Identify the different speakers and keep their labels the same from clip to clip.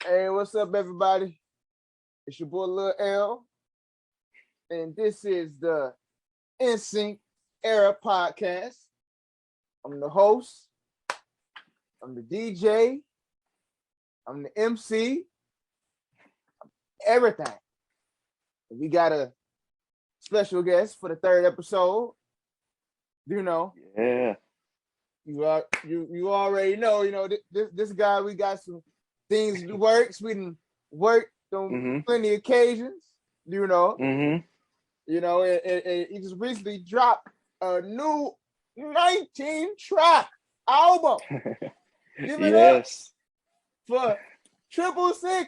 Speaker 1: Hey, what's up, everybody? It's your boy Lil L, and this is the Synch Era Podcast. I'm the host, I'm the DJ, I'm the MC, everything. And we got a special guest for the third episode. You know,
Speaker 2: Yeah.
Speaker 1: you already know. This guy. We got some things in the works. We done worked on plenty of occasions. And he just recently dropped a new 19-track album. Give it up for TrippplesiX.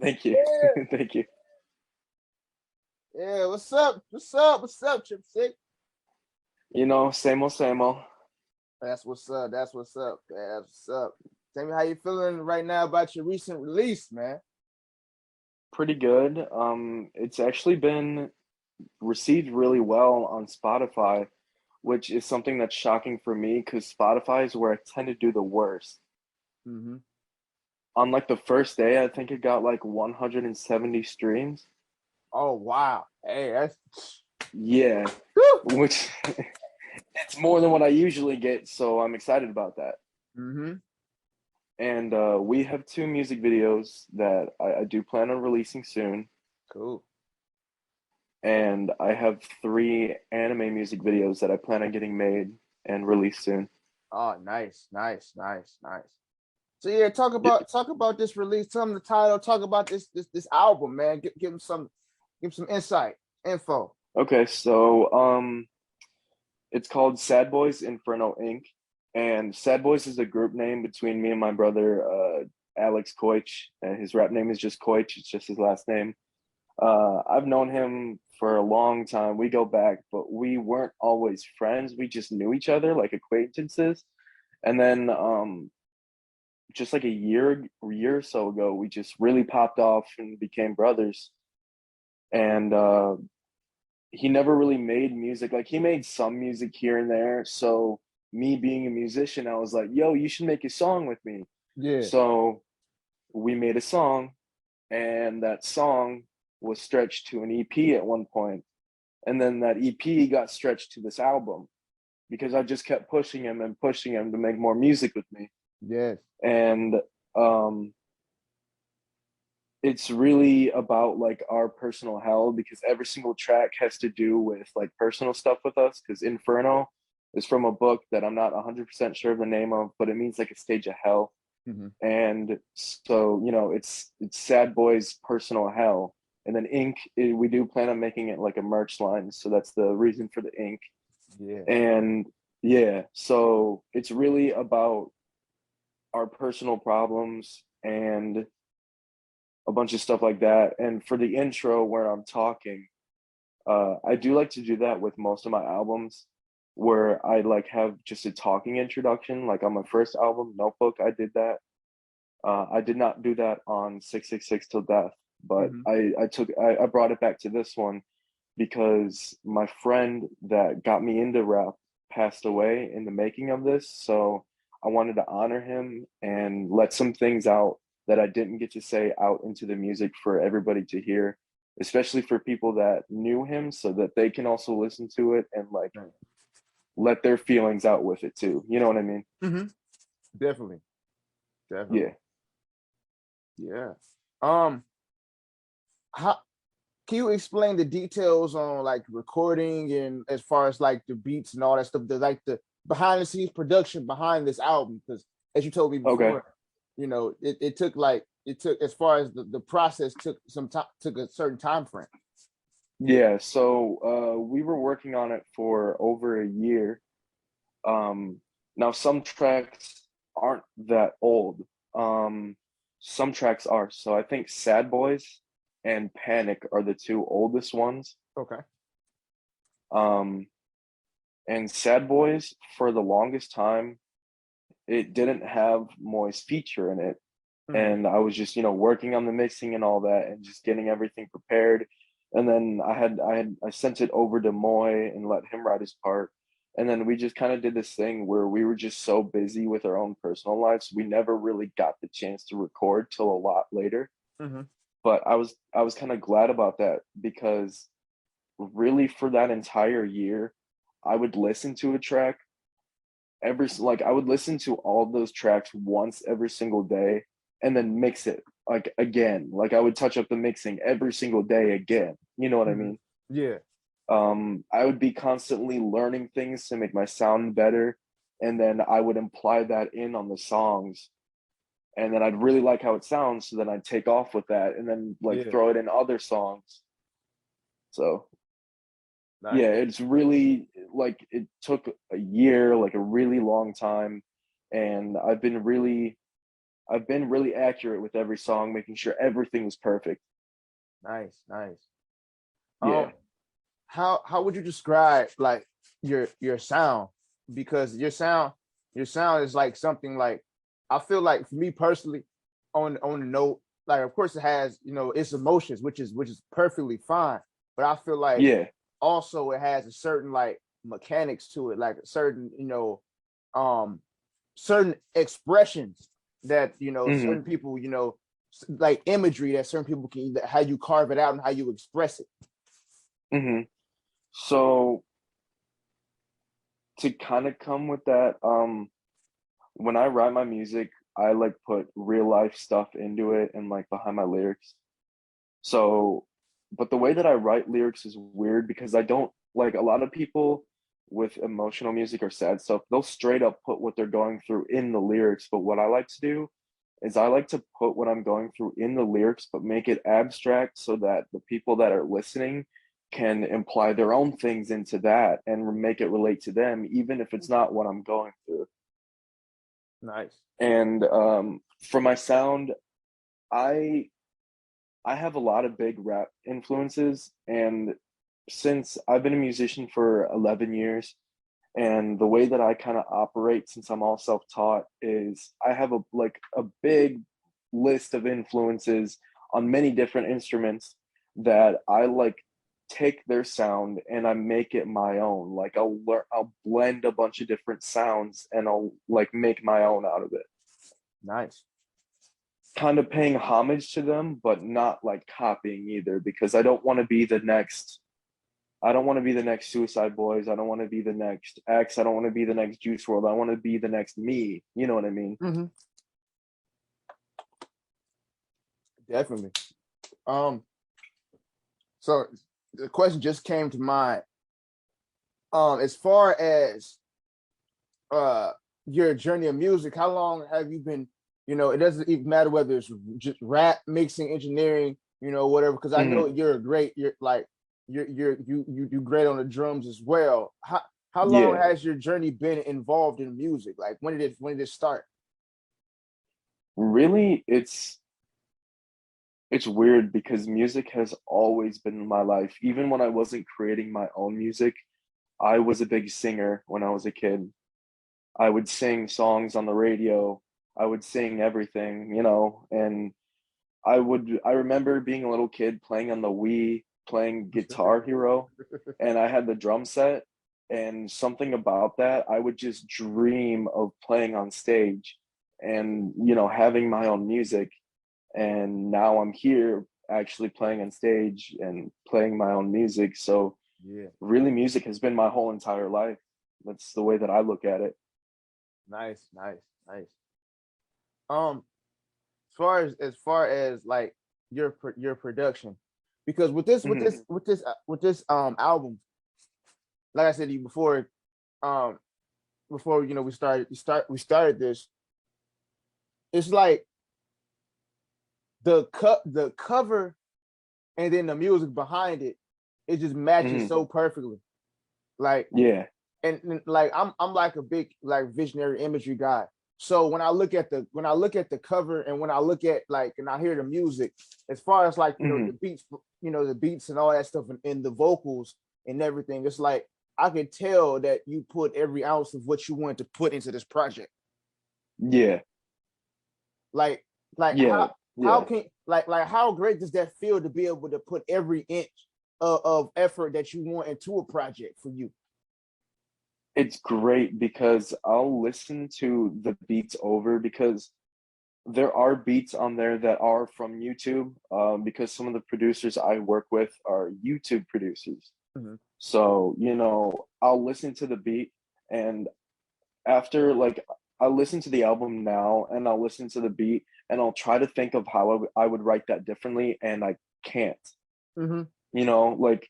Speaker 2: Thank you.
Speaker 1: Yeah.
Speaker 2: Thank you.
Speaker 1: Yeah, what's up, TrippplesiX?
Speaker 2: Same old, same old.
Speaker 1: That's what's up. Tell me how you feeling right now about your recent release, man.
Speaker 2: Pretty good. It's actually been received really well on Spotify, which is something that's shocking for me because Spotify is where I tend to do the worst.
Speaker 1: Mm-hmm.
Speaker 2: On like the first day, I think it got like 170 streams.
Speaker 1: Oh wow! Hey, that's
Speaker 2: which it's more than what I usually get, so I'm excited about that.
Speaker 1: Mm-hmm.
Speaker 2: And we have 2 music videos that I do plan on releasing soon.
Speaker 1: Cool.
Speaker 2: And I have 3 anime music videos that I plan on getting made and released soon.
Speaker 1: Oh, nice. So yeah, talk about this release. Tell them the title. Talk about this album, man. Give them some insight, info.
Speaker 2: Okay, so it's called Sad Boys Inferno Inc. And Sad Boys is a group name between me and my brother Alex Koich, and his rap name is just Koich. It's just his last name. I've known him for a long time. We go back, but we weren't always friends. We just knew each other like acquaintances. And then just like a year or so ago, we just really popped off and became brothers. And he never really made music. Like, he made some music here and there. So me being a musician, I was like, yo, you should make a song with me.
Speaker 1: Yeah.
Speaker 2: So we made a song, and that song was stretched to an EP at one point. And then that EP got stretched to this album because I just kept pushing him to make more music with me.
Speaker 1: Yes.
Speaker 2: And it's really about like our personal hell, because every single track has to do with like personal stuff with us, because Inferno is from a book that I'm not 100% sure of the name of, but it means like a stage of hell.
Speaker 1: Mm-hmm.
Speaker 2: And so, it's Sad Boys personal hell. And then ink, we do plan on making it like a merch line, so that's the reason for the ink.
Speaker 1: Yeah.
Speaker 2: And yeah, so it's really about our personal problems and a bunch of stuff like that. And for the intro where I'm talking, I do like to do that with most of my albums, where I like have just a talking introduction. Like on my first album, Notebook, I did that. I did not do that on 666 Till Death, but I brought it back to this one because my friend that got me into rap passed away in the making of this. So I wanted to honor him and let some things out that I didn't get to say out into the music for everybody to hear, especially for people that knew him, so that they can also listen to it and like let their feelings out with it too. You know what I mean?
Speaker 1: Mm-hmm. Definitely. Yeah. How can you explain the details on like recording and as far as like the beats and all that stuff, the behind the scenes production behind this album? Because as you told me before, it took as far as the process took some time, took a certain time frame.
Speaker 2: Yeah, so we were working on it for over a year. Now some tracks aren't that old. Some tracks are. So I think Sad Boys and Panic are the 2 oldest ones.
Speaker 1: Okay.
Speaker 2: And Sad Boys, for the longest time, it didn't have Moy's feature in it. And I was just, working on the mixing and all that and just getting everything prepared. And then I sent it over to Moy and let him write his part. And then we just kind of did this thing where we were just so busy with our own personal lives, we never really got the chance to record till a lot later.
Speaker 1: Mm-hmm.
Speaker 2: But I was kind of glad about that, because really for that entire year, I would listen to a track I would listen to all those tracks once every single day, and then mix it like again. Like I would touch up the mixing every single day again. You know what I
Speaker 1: Mm-hmm.
Speaker 2: mean?
Speaker 1: Yeah.
Speaker 2: I would be constantly learning things to make my sound better, and then I would imply that in on the songs, and then I'd really like how it sounds, so then I'd take off with that and then like
Speaker 1: Yeah.
Speaker 2: throw it in other songs. So
Speaker 1: Nice.
Speaker 2: yeah, it's really like it took a year, like a really long time, and I've been really accurate with every song, making sure everything was perfect.
Speaker 1: Nice. Nice.
Speaker 2: Yeah.
Speaker 1: Um, how would you describe like your sound? Because your sound is like something like, I feel like for me personally, on the note, like of course it has, its emotions, which is perfectly fine. But I feel like
Speaker 2: Yeah.
Speaker 1: also it has a certain like mechanics to it, like a certain, um certain expressions that,
Speaker 2: Hmm.
Speaker 1: certain people, like imagery that certain people can, how you carve it out and how you express it.
Speaker 2: Hmm. So to kind of come with that, when I write my music, I like put real life stuff into it and like behind my lyrics. So, but the way that I write lyrics is weird, because I don't like a lot of people with emotional music or sad stuff, they'll straight up put what they're going through in the lyrics. But what I like to do is I like to put what I'm going through in the lyrics, but make it abstract so that the people that are listening can imply their own things into that and make it relate to them, even if it's not what I'm going through.
Speaker 1: Nice.
Speaker 2: And for my sound, I I have a lot of big rap influences, and since I've been a musician for 11 years, and the way that I kind of operate since I'm all self-taught is I have a big list of influences on many different instruments that I like take their sound and I make it my own. Like I'll blend a bunch of different sounds and I'll like make my own out of it.
Speaker 1: Nice.
Speaker 2: Kind of paying homage to them, but not like copying either, because I don't want to be the next Suicide Boys. I don't want to be the next X. I don't want to be the next Juice World. I want to be the next me. You know what I mean?
Speaker 1: Mm-hmm. Definitely. Um, so the question just came to mind. As far as uh your journey of music, how long have you been, it doesn't even matter whether it's just rap, mixing, engineering, whatever, because I know
Speaker 2: Hmm.
Speaker 1: you do great on the drums as well. How long
Speaker 2: Yeah,
Speaker 1: has your journey been involved in music? Like when did it start?
Speaker 2: really, it's weird because music has always been in my life. Even when I wasn't creating my own music, I was a big singer when I was a kid. I would sing songs on the radio. I would sing everything, and I remember being a little kid playing on the Wii, playing Guitar Hero, and I had the drum set, and something about that, I would just dream of playing on stage and, having my own music. And now I'm here actually playing on stage and playing my own music. So
Speaker 1: Yeah.
Speaker 2: really music has been my whole entire life. That's the way that I look at it.
Speaker 1: Nice, nice, nice. Um, as far as like your production, because with this with
Speaker 2: Hmm.
Speaker 1: this with this with this album, like I said to you um before we started this, it's like the cover and then the music behind it, it just matches
Speaker 2: Hmm.
Speaker 1: so perfectly. Like,
Speaker 2: Yeah.
Speaker 1: and like I'm like a big like visionary imagery guy. So when I look at the cover, and when I look at like and I hear the music, as far as like
Speaker 2: Hmm.
Speaker 1: the beats and all that stuff, and the vocals and everything, it's like I could tell that you put every ounce of what you want to put into this project.
Speaker 2: Yeah.
Speaker 1: Like like
Speaker 2: Yeah.
Speaker 1: how
Speaker 2: Yeah.
Speaker 1: can like how great does that feel to be able to put every inch of effort that you want into a project for you?
Speaker 2: It's great because I'll listen to the beats over because there are beats on there that are from YouTube, because some of the producers I work with are YouTube producers.
Speaker 1: Mm-hmm.
Speaker 2: So, I'll listen to the beat, and after, like, I'll listen to the album now and I'll listen to the beat and I'll try to think of how I would write that differently, and I can't.
Speaker 1: Mm-hmm.
Speaker 2: Like,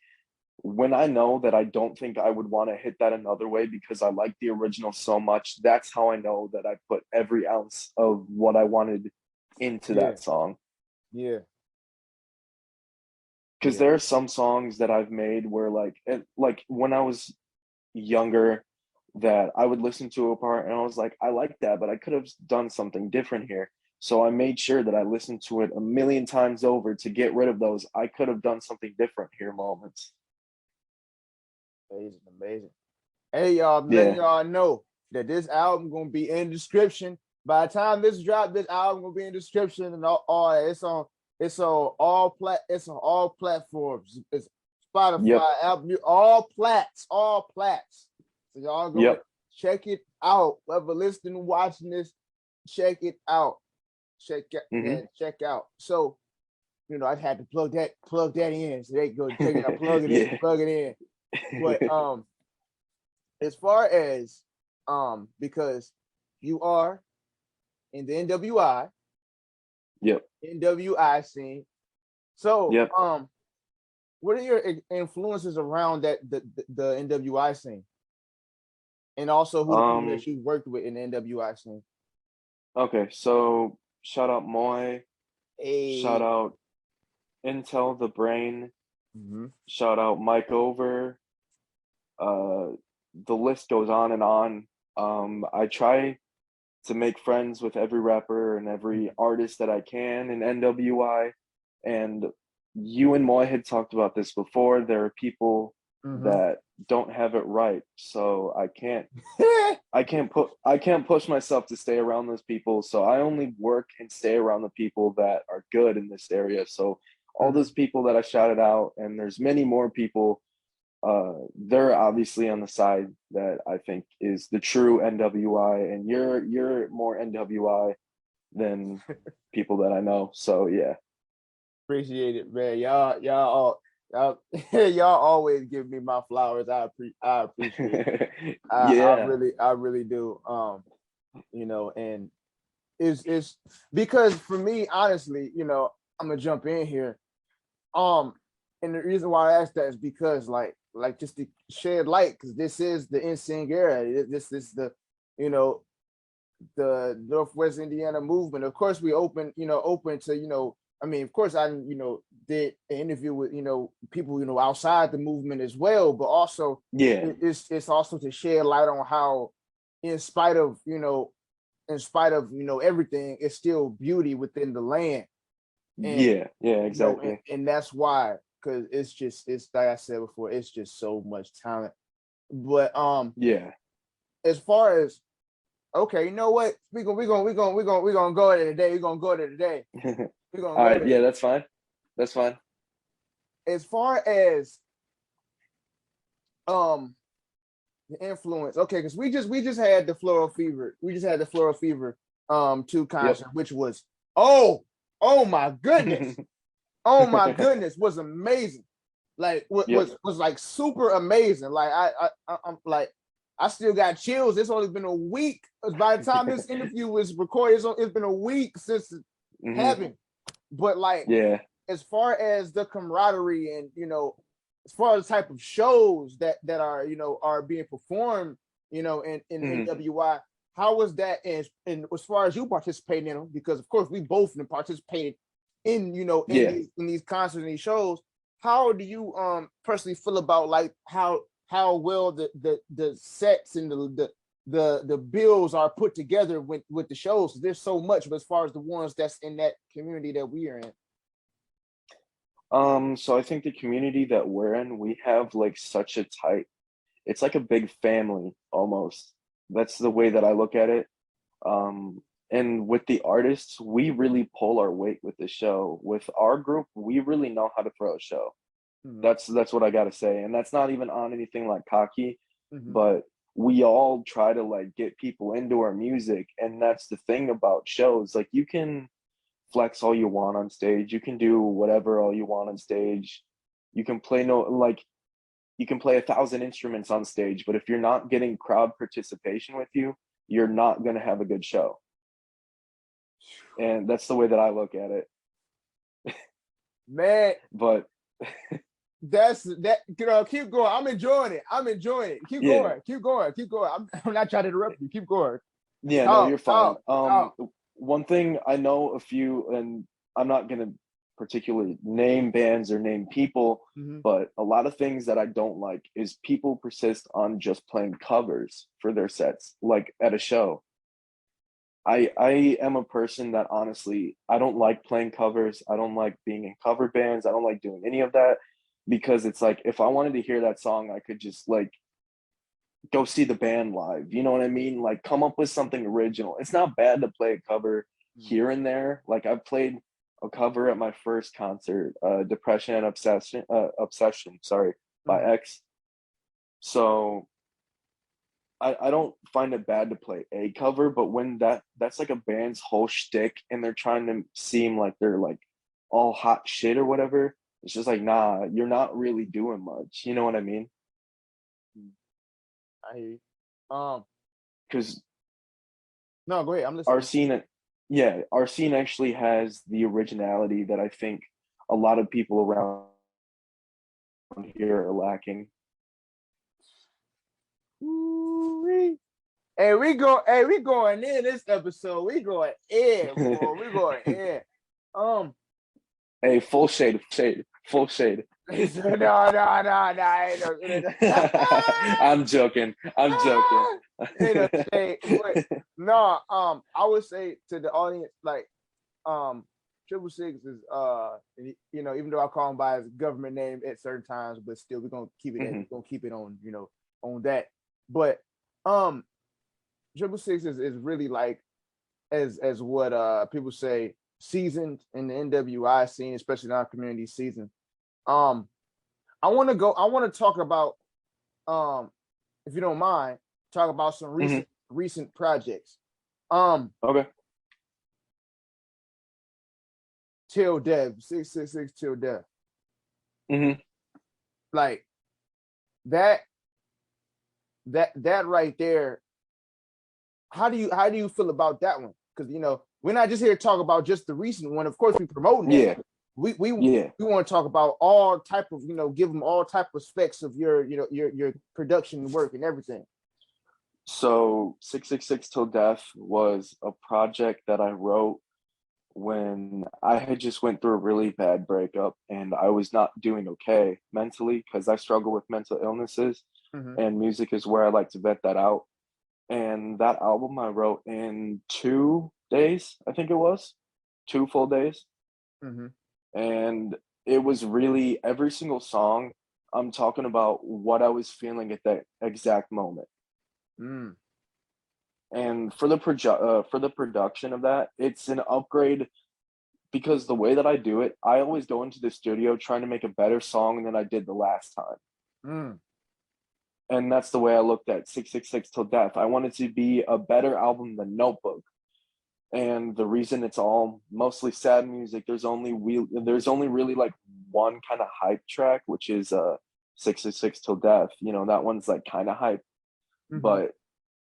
Speaker 2: when I know that I don't think I would want to hit that another way because I like the original so much, that's how I know that I put every ounce of what I wanted into
Speaker 1: Yeah.
Speaker 2: that song.
Speaker 1: Yeah.
Speaker 2: Because
Speaker 1: Yeah.
Speaker 2: there are some songs that I've made where, like when I was younger, that I would listen to a part and I was like, I like that, but I could have done something different here. So I made sure that I listened to it a million times over to get rid of those I could have done something different here moments.
Speaker 1: Amazing, amazing. Hey y'all, I'm letting
Speaker 2: Yeah.
Speaker 1: y'all know that this album gonna be in the description. By the time this drop, this album gonna be in the description and all that. It's on all platforms. It's
Speaker 2: Yep.
Speaker 1: Spotify, Apple, all plats. So y'all go
Speaker 2: Yep.
Speaker 1: check it out. Whoever listening, watching this, check it out. Check it,
Speaker 2: Mm-hmm.
Speaker 1: man, check out. So, I had to plug that in. So they go check it out, plug it in,
Speaker 2: Yeah.
Speaker 1: plug it in. But as far as because you are in the
Speaker 2: Yep.
Speaker 1: NWI scene. So
Speaker 2: Yep.
Speaker 1: what are your influences around the NWI scene? And also who the people
Speaker 2: Um,
Speaker 1: that you worked with in the NWI scene?
Speaker 2: okay, so shout out Moy, shout
Speaker 1: Hey.
Speaker 2: out Intel the Brain,
Speaker 1: Mm-hmm.
Speaker 2: shout out Mike Over. Uh, the list goes on and on. I try to make friends with every rapper and every artist that I can in NWI. And you and Moy had talked about this before. There are people
Speaker 1: Mm-hmm.
Speaker 2: that don't have it right, so I can't push myself to stay around those people. So I only work and stay around the people that are good in this area. So all
Speaker 1: Mm-hmm.
Speaker 2: those people that I shouted out, and there's many more people, they're obviously on the side that I think is the true NWI, and you're more NWI than people that I know. So yeah.
Speaker 1: Appreciate it, man. Y'all always give me my flowers. I appreciate it.
Speaker 2: Yeah.
Speaker 1: I really do. And it's because for me, honestly, I'm gonna jump in here. Um, and the reason why I asked that is because like just to shed light, because this is the NSYNC era. This is you know, the Northwest Indiana movement. Of course, we open to, I mean, of course, I, did an interview with, people, outside the movement as well, but also
Speaker 2: Yeah.
Speaker 1: it's also to shed light on how, in spite of, everything, it's still beauty within the land. And,
Speaker 2: Yeah. Yeah, exactly.
Speaker 1: and that's why, because it's like I said before, it's just so much talent. But
Speaker 2: Yeah.
Speaker 1: as far as, okay, you know what? We're gonna go there today. We're gonna go there today. We're gonna
Speaker 2: All
Speaker 1: go
Speaker 2: right.
Speaker 1: there.
Speaker 2: Yeah, that's fine. That's fine.
Speaker 1: As far as the influence, okay, because we just had the Floral Fever. We just had the Floral Fever 2
Speaker 2: Yep.
Speaker 1: concert, which was oh my goodness. Oh my goodness, was amazing. Like
Speaker 2: Yep.
Speaker 1: was like super amazing. Like I'm like, I still got chills. It's only been a week. By the time this interview was recorded, it's been a week since it
Speaker 2: Hmm.
Speaker 1: happened. But like,
Speaker 2: Yeah.
Speaker 1: as far as the camaraderie and as far as the type of shows that are are being performed, in
Speaker 2: Hmm.
Speaker 1: NWI, how was that? And as far as you participating in them, because of course we both participated in
Speaker 2: Yeah.
Speaker 1: in these concerts and these shows. How do you personally feel about like how well the sets and the bills are put together with the shows? There's so much, but as far as the ones that's in that community that we are in.
Speaker 2: So I think the community that we're in, we have like such a tight, it's like a big family almost. That's the way that I look at it. Um, and with the artists, we really pull our weight with the show. With our group, we really know how to throw a show.
Speaker 1: Mm-hmm.
Speaker 2: That's what I gotta say. And that's not even on anything like cocky,
Speaker 1: Mm-hmm.
Speaker 2: but we all try to like get people into our music. And that's the thing about shows. Like you can flex all you want on stage. You can do whatever all you want on stage. You can play you can play 1,000 instruments on stage, but if you're not getting crowd participation with you, you're not going to have a good show. And that's the way that I look at it.
Speaker 1: Man,
Speaker 2: but
Speaker 1: that's that. You know, keep going. I'm enjoying it. Keep going. I'm not trying to interrupt you. Keep going.
Speaker 2: Yeah, no, you're fine. One thing I know a few, and I'm not gonna particularly name bands or name people, but a lot of things that I don't like is people persist on just playing covers for their sets, like at a show. I am a person that honestly, I don't like playing covers. I don't like being in cover bands. I don't like doing any of that, because it's like, if I wanted to hear that song, I could just like go see the band live. You know what I mean? Like come up with something original. It's not bad to play a cover here and there. Like I've played a cover at my first concert, Depression and Obsession, sorry, by X. So I don't find it bad to play a cover, but when that's like a band's whole shtick and they're trying to seem like they're like all hot shit or whatever, it's just like, nah, you're not really doing much. You know what I mean?
Speaker 1: I hear you.
Speaker 2: Because
Speaker 1: no, go ahead. I'm listening.
Speaker 2: Our scene actually has the originality that I think a lot of people around here are lacking.
Speaker 1: Ooh-wee. Hey, we going in this episode. We going in, boy. We going in.
Speaker 2: Hey, full shade.
Speaker 1: No.
Speaker 2: I'm joking.
Speaker 1: No, I would say to the audience, like, TrippplesiX is, you know, even though I call him by his government name at certain times, but still we're gonna keep it. We're gonna keep it on, you know, on that. But TrippplesiX is really like, as what people say, seasoned in the NWI scene, especially in our community, season. I want to talk about, if you don't mind, talk about some recent projects.
Speaker 2: Okay.
Speaker 1: Till Death, 666 Till Death. Like that right there. How do you feel about that one? Because, you know, we're not just here to talk about just the recent one. Of course, we promoting it.
Speaker 2: Yeah.
Speaker 1: We want to talk about all type of, you know, give them all type of specs of your, you know, your production work and everything.
Speaker 2: So 666 Till Death was a project that I wrote when I had just went through a really bad breakup and I was not doing okay mentally, because I struggle with mental illnesses, and music is where I like to vent that out. And that album I wrote in 2 days, I think it was 2 full days. And it was really, every single song, I'm talking about what I was feeling at that exact moment. And for the production of that, it's an upgrade, because the way that I do it, I always go into the studio trying to make a better song than I did the last time. And that's the way I looked at 666 Till Death. I wanted to be a better album than Notebook. And the reason it's all mostly sad music, there's only really like one kind of hype track, which is 666 Till Death. You know, that one's like kind of hype. But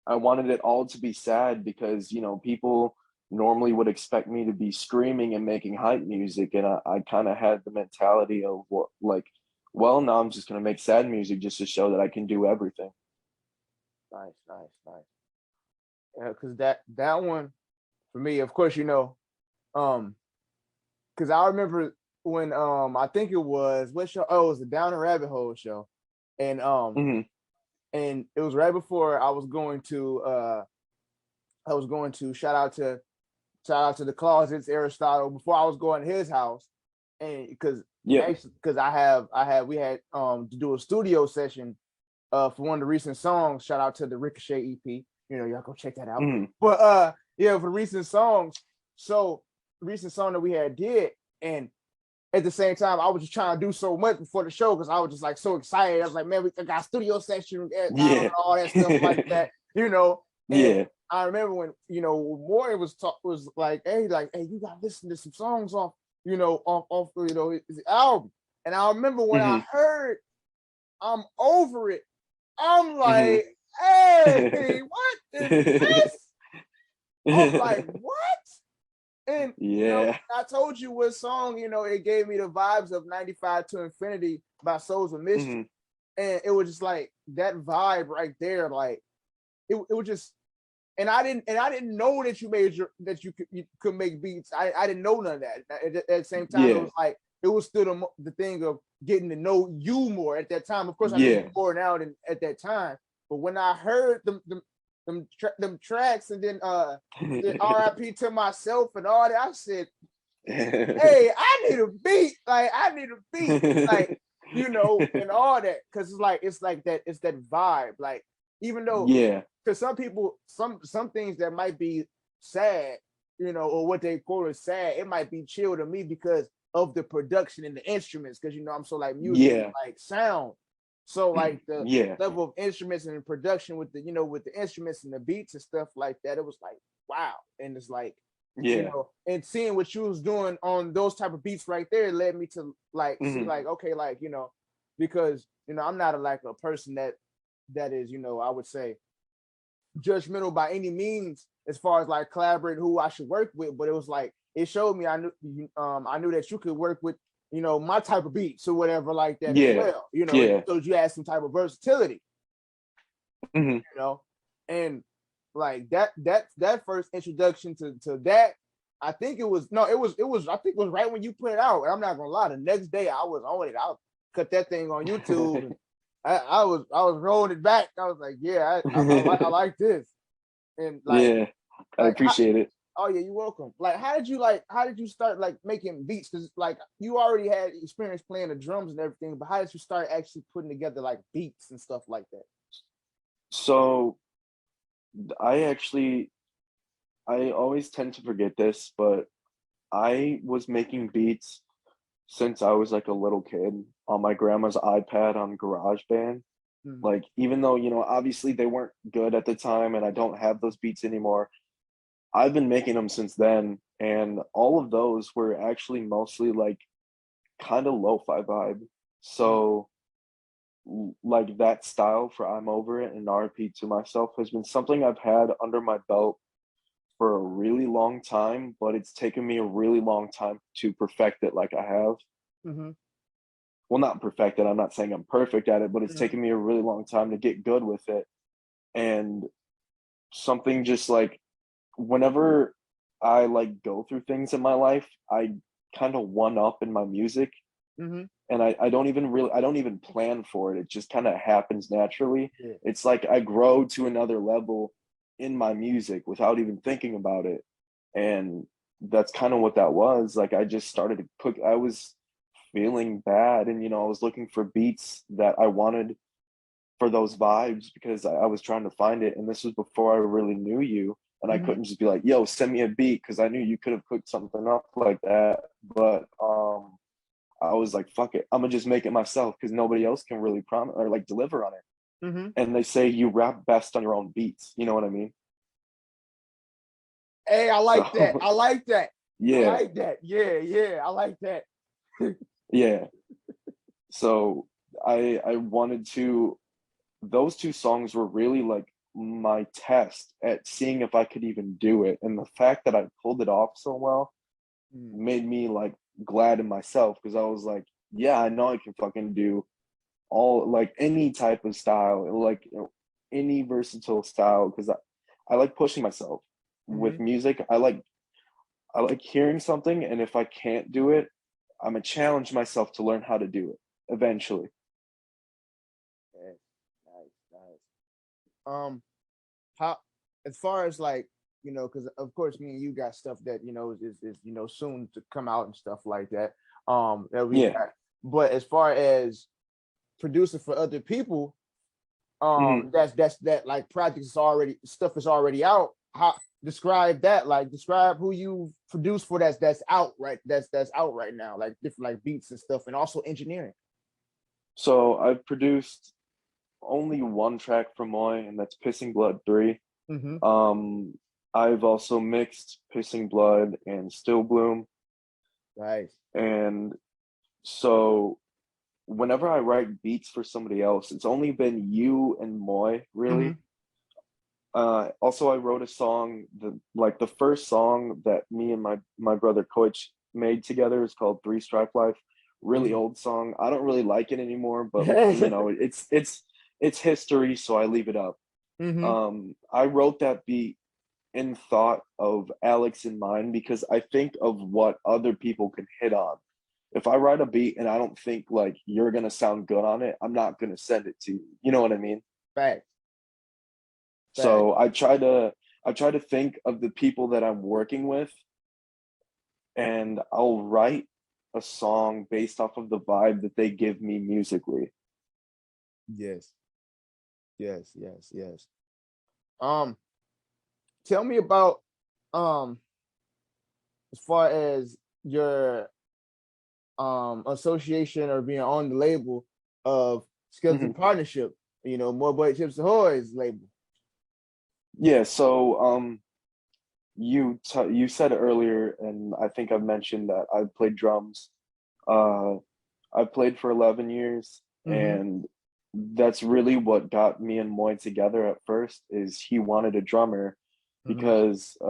Speaker 2: I wanted it all to be sad, because, you know, people normally would expect me to be screaming and making hype music, and I kind of had the mentality of, what, like, well, now I'm just gonna make sad music just to show that I can do everything.
Speaker 1: Nice. Yeah, because that one, for me, of course, you know, because I remember when I think it was, what show? Oh, it was the Down the Rabbit Hole show, and and it was right before I was going to shout out to the Closets, Aristotle, before I was going to his house, and because we had to do a studio session for one of the recent songs. Shout out to the Ricochet EP. You know, y'all go check that out. But for recent songs, so the recent song that we had did, and at the same time, I was just trying to do so much before the show because I was just like so excited. I was like, man, we got studio session and all that stuff like that, you know. And I remember when, you know, Maury was like, hey, you got to listen to some songs off, you know, off you know, his album. And I remember when I heard I'm Over It, I'm like, hey, what is this? I'm like, what? And you know, I told you what song, you know, it gave me the vibes of 95 to Infinity by Souls of Mischief. And it was just like that vibe right there, like it was just, and I didn't know that you could make beats. I didn't know none of that. At the same time, it was like it was still the thing of getting to know you more at that time. Of course, I know you more now than at that time. But when I heard them tracks and then RIP to myself and all that, I said, hey, I need a beat. Like I need a beat. Like, you know, and all that. Cause it's like that, it's that vibe. Like, even though because some people, some things that might be sad, you know, or what they call it sad, it might be chill to me because of the production and the instruments. Cause you know, I'm so like music, like sound. So like the level of instruments and production with the, you know, with the instruments and the beats and stuff like that, it was like, wow. And it's like, you know, and seeing what you was doing on those type of beats right there led me to like see like, okay, like, you know, because, you know, I'm not a person that is, you know, I would say judgmental by any means as far as like collaborating who I should work with, but it was like it showed me I knew that you could work with, you know, my type of beats or whatever like that as well, you know, so you had some type of versatility, you know, and like that first introduction to that, I think it was I think it was right when you put it out. And I'm not gonna lie, the next day I was on it. I cut that thing on YouTube. And I was rolling it back. I was like, yeah, I like this. And like,
Speaker 2: I appreciate it.
Speaker 1: Oh yeah, you're welcome. Like, how did you start like making beats? Because like you already had experience playing the drums and everything, but how did you start actually putting together like beats and stuff like that?
Speaker 2: So I always tend to forget this, but I was making beats since I was like a little kid on my grandma's iPad on GarageBand. Like, even though, you know, obviously they weren't good at the time and I don't have those beats anymore, I've been making them since then. And all of those were actually mostly like kind of lo-fi vibe. So like that style for I'm Over It and RP to Myself has been something I've had under my belt for a really long time, but it's taken me a really long time to perfect it like I have. Well, not perfect it, I'm not saying I'm perfect at it, but it's taken me a really long time to get good with it. And something just like whenever I like go through things in my life, I kind of one up in my music. And I don't even plan for it. It just kind of happens naturally. It's like I grow to another level in my music without even thinking about it. And that's kind of what that was. Like I just started to cook. I was feeling bad and, you know, I was looking for beats that I wanted for those vibes because I was trying to find it. And this was before I really knew you. And I couldn't just be like, yo, send me a beat, because I knew you could have cooked something up like that. But I was like, fuck it, I'm gonna just make it myself because nobody else can really promise or like deliver on it. And they say you rap best on your own beats. You know what I mean?
Speaker 1: Hey, I like that. I like that.
Speaker 2: Yeah.
Speaker 1: I like that. Yeah. I like that.
Speaker 2: Yeah. So I wanted to, those two songs were really like my test at seeing if I could even do it. And the fact that I pulled it off so well made me like glad in myself, because I was like, yeah, I know I can fucking do all like any type of style, like, you know, any versatile style, because I like pushing myself with music. I like hearing something, and if I can't do it, I'm gonna challenge myself to learn how to do it eventually.
Speaker 1: Nice. How, as far as like, you know, because of course me and you got stuff that, you know, is you know, soon to come out and stuff like that. That we got. But as far as producing for other people, that's that like projects is already, stuff is already out. describe that. Like describe who you produce for that's out right now, like different like beats and stuff, and also engineering.
Speaker 2: So I've produced only one track from Moy, and that's Pissing Blood 3.
Speaker 1: Mm-hmm.
Speaker 2: I've also mixed Pissing Blood and Still Bloom.
Speaker 1: Right.
Speaker 2: And so whenever I write beats for somebody else, it's only been you and Moy, really. Also, I wrote a song, the first song that me and my brother Coach made together is called Three Stripe Life. Really old song. I don't really like it anymore, but you know, it's history, so I leave it up. I wrote that beat in thought of Alex in mind because I think of what other people can hit on. If I write a beat and I don't think like you're gonna sound good on it, I'm not gonna send it to you. You know what I mean?
Speaker 1: Fact.
Speaker 2: So I try to think of the people that I'm working with, and I'll write a song based off of the vibe that they give me musically.
Speaker 1: Yes. Tell me about as far as your association or being on the label of Skeleton Partnership, you know, More Boy Chips Ahoy's label.
Speaker 2: Yeah, so you said earlier, and I think I've mentioned that I've played drums. I've played for 11 years, and that's really what got me and Moy together at first. Is he wanted a drummer because I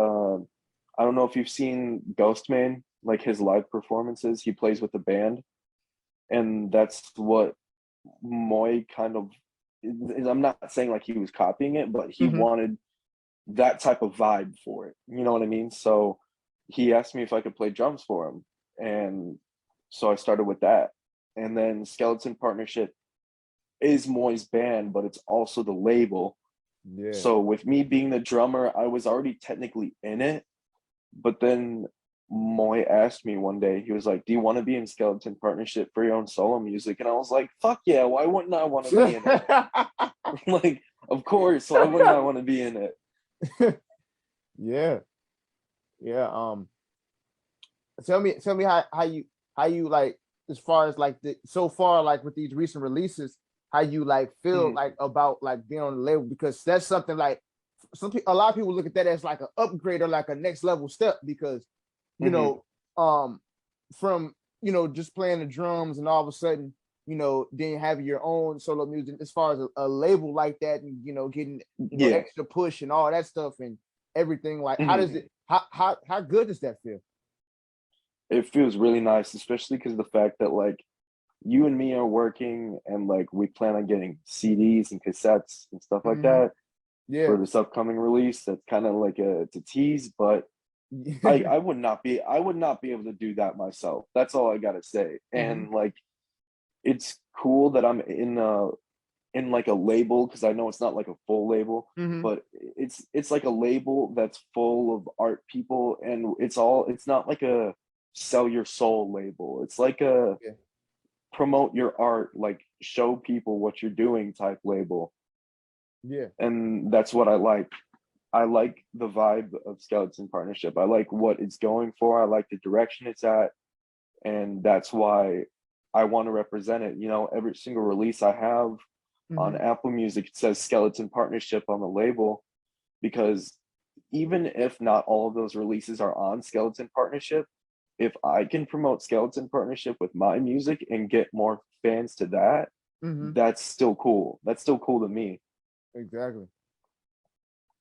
Speaker 2: don't know if you've seen Ghostman, like his live performances. He plays with the band, and that's what Moy kind of. I'm not saying like he was copying it, but he wanted that type of vibe for it. You know what I mean? So he asked me if I could play drums for him. And so I started with that. And then Skeleton Partnership is Moy's band, but it's also the label. Yeah. So with me being the drummer, I was already technically in it. But then Moy asked me one day, he was like, "Do you want to be in Skeleton Partnership for your own solo music?" And I was like, "Fuck yeah, why wouldn't I want to be in it?" Like, of course, why wouldn't I want to be in it?
Speaker 1: Yeah. Tell me how you like, as far as like so far, like with these recent releases, how you like feel like about like being on the label, because that's something like a lot of people look at that as like an upgrade or like a next level step, because you know from just playing the drums and all of a sudden then having your own solo music, as far as a label like that, and getting extra push and all that stuff and everything, like how does it how good does that feel?
Speaker 2: It feels really nice, especially because of the fact that like you and me are working and like we plan on getting CDs and cassettes and stuff like that for this upcoming release. That's kind of like it's a tease, but I would not be able to do that myself. That's all I gotta say. And like it's cool that I'm in like a label, because I know it's not like a full label, but it's like a label that's full of art people, and it's not like a sell your soul label. It's like a promote your art, like show people what you're doing type label. Yeah. And that's what I like. I like the vibe of Skeleton Partnership. I like what it's going for. I like the direction it's at. And that's why I want to represent it. Every single release I have on Apple Music, it says Skeleton Partnership on the label, because even if not all of those releases are on Skeleton Partnership, if I can promote Skeleton Partnership with my music and get more fans to that, that's still cool. That's still cool to me.
Speaker 1: Exactly.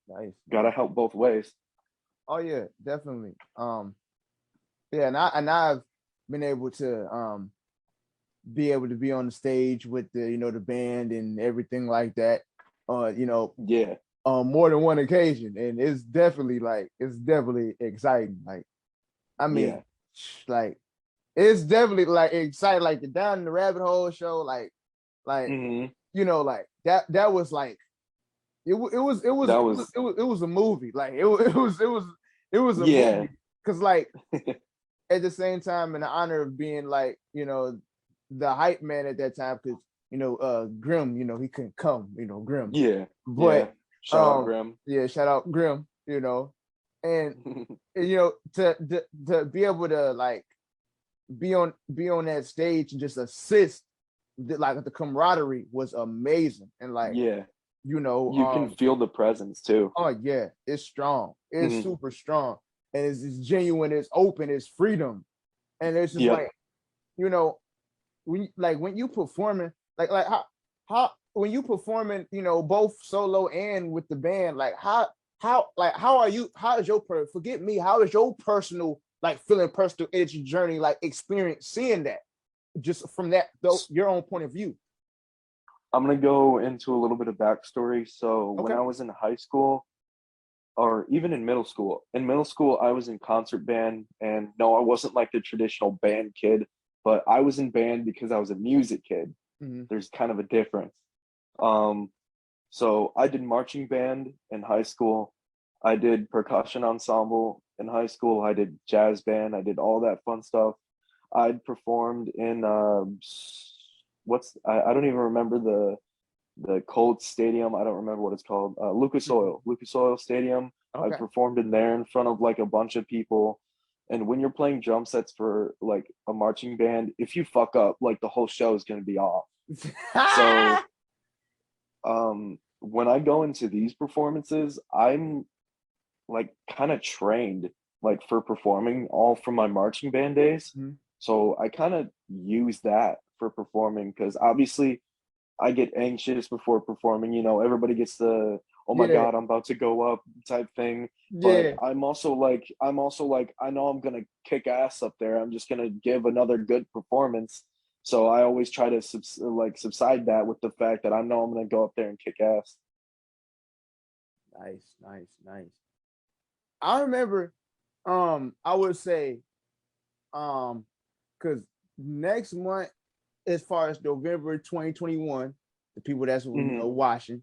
Speaker 1: Nice.
Speaker 2: Gotta help both ways.
Speaker 1: Oh yeah, definitely. Yeah, and I've been able to be on the stage with the band and everything like that. More than one occasion, and it's definitely exciting. Like, I mean, like it's definitely like exciting. Like the Down in the Rabbit Hole show, like like that was like it was a movie. Like it was a movie, because like at the same time, in the honor of being like the hype man at that time, because Grim, he couldn't come, Grim.
Speaker 2: Yeah.
Speaker 1: But
Speaker 2: shout out Grim.
Speaker 1: Yeah, shout out Grim, and to be able to like be on that stage and just assist, like the camaraderie was amazing, and like
Speaker 2: Yeah, you can feel the presence too.
Speaker 1: Oh yeah, it's strong. It's super strong, and it's genuine. It's open. It's freedom, and it's just like, when you performing, like how when you performing, both solo and with the band, like how are you? How is your forget me? How is your personal personal energy journey like experience seeing that just from that your own point of view?
Speaker 2: I'm gonna go into a little bit of backstory. So when I was in high school, or even in middle school, I was in concert band, and no, I wasn't like the traditional band kid, but I was in band because I was a music kid. There's kind of a difference. So I did marching band in high school. I did percussion ensemble in high school. I did jazz band. I did all that fun stuff. I'd performed in I don't even remember the Colts Stadium. I don't remember what it's called. Lucas Oil Stadium. I performed in there in front of like a bunch of people. And when you're playing drum sets for like a marching band, if you fuck up, like the whole show is going to be off. So when I go into these performances, I'm like kind of trained like for performing all from my marching band days. So I kind of use that for performing, because obviously I get anxious before performing. Everybody gets the, oh my God, I'm about to go up type thing. But I'm also like, I know I'm gonna kick ass up there. I'm just gonna give another good performance. So I always try to subside that with the fact that I know I'm gonna go up there and kick ass.
Speaker 1: Nice. I remember, I would say, because next month, as far as November 2021, the people that's watching,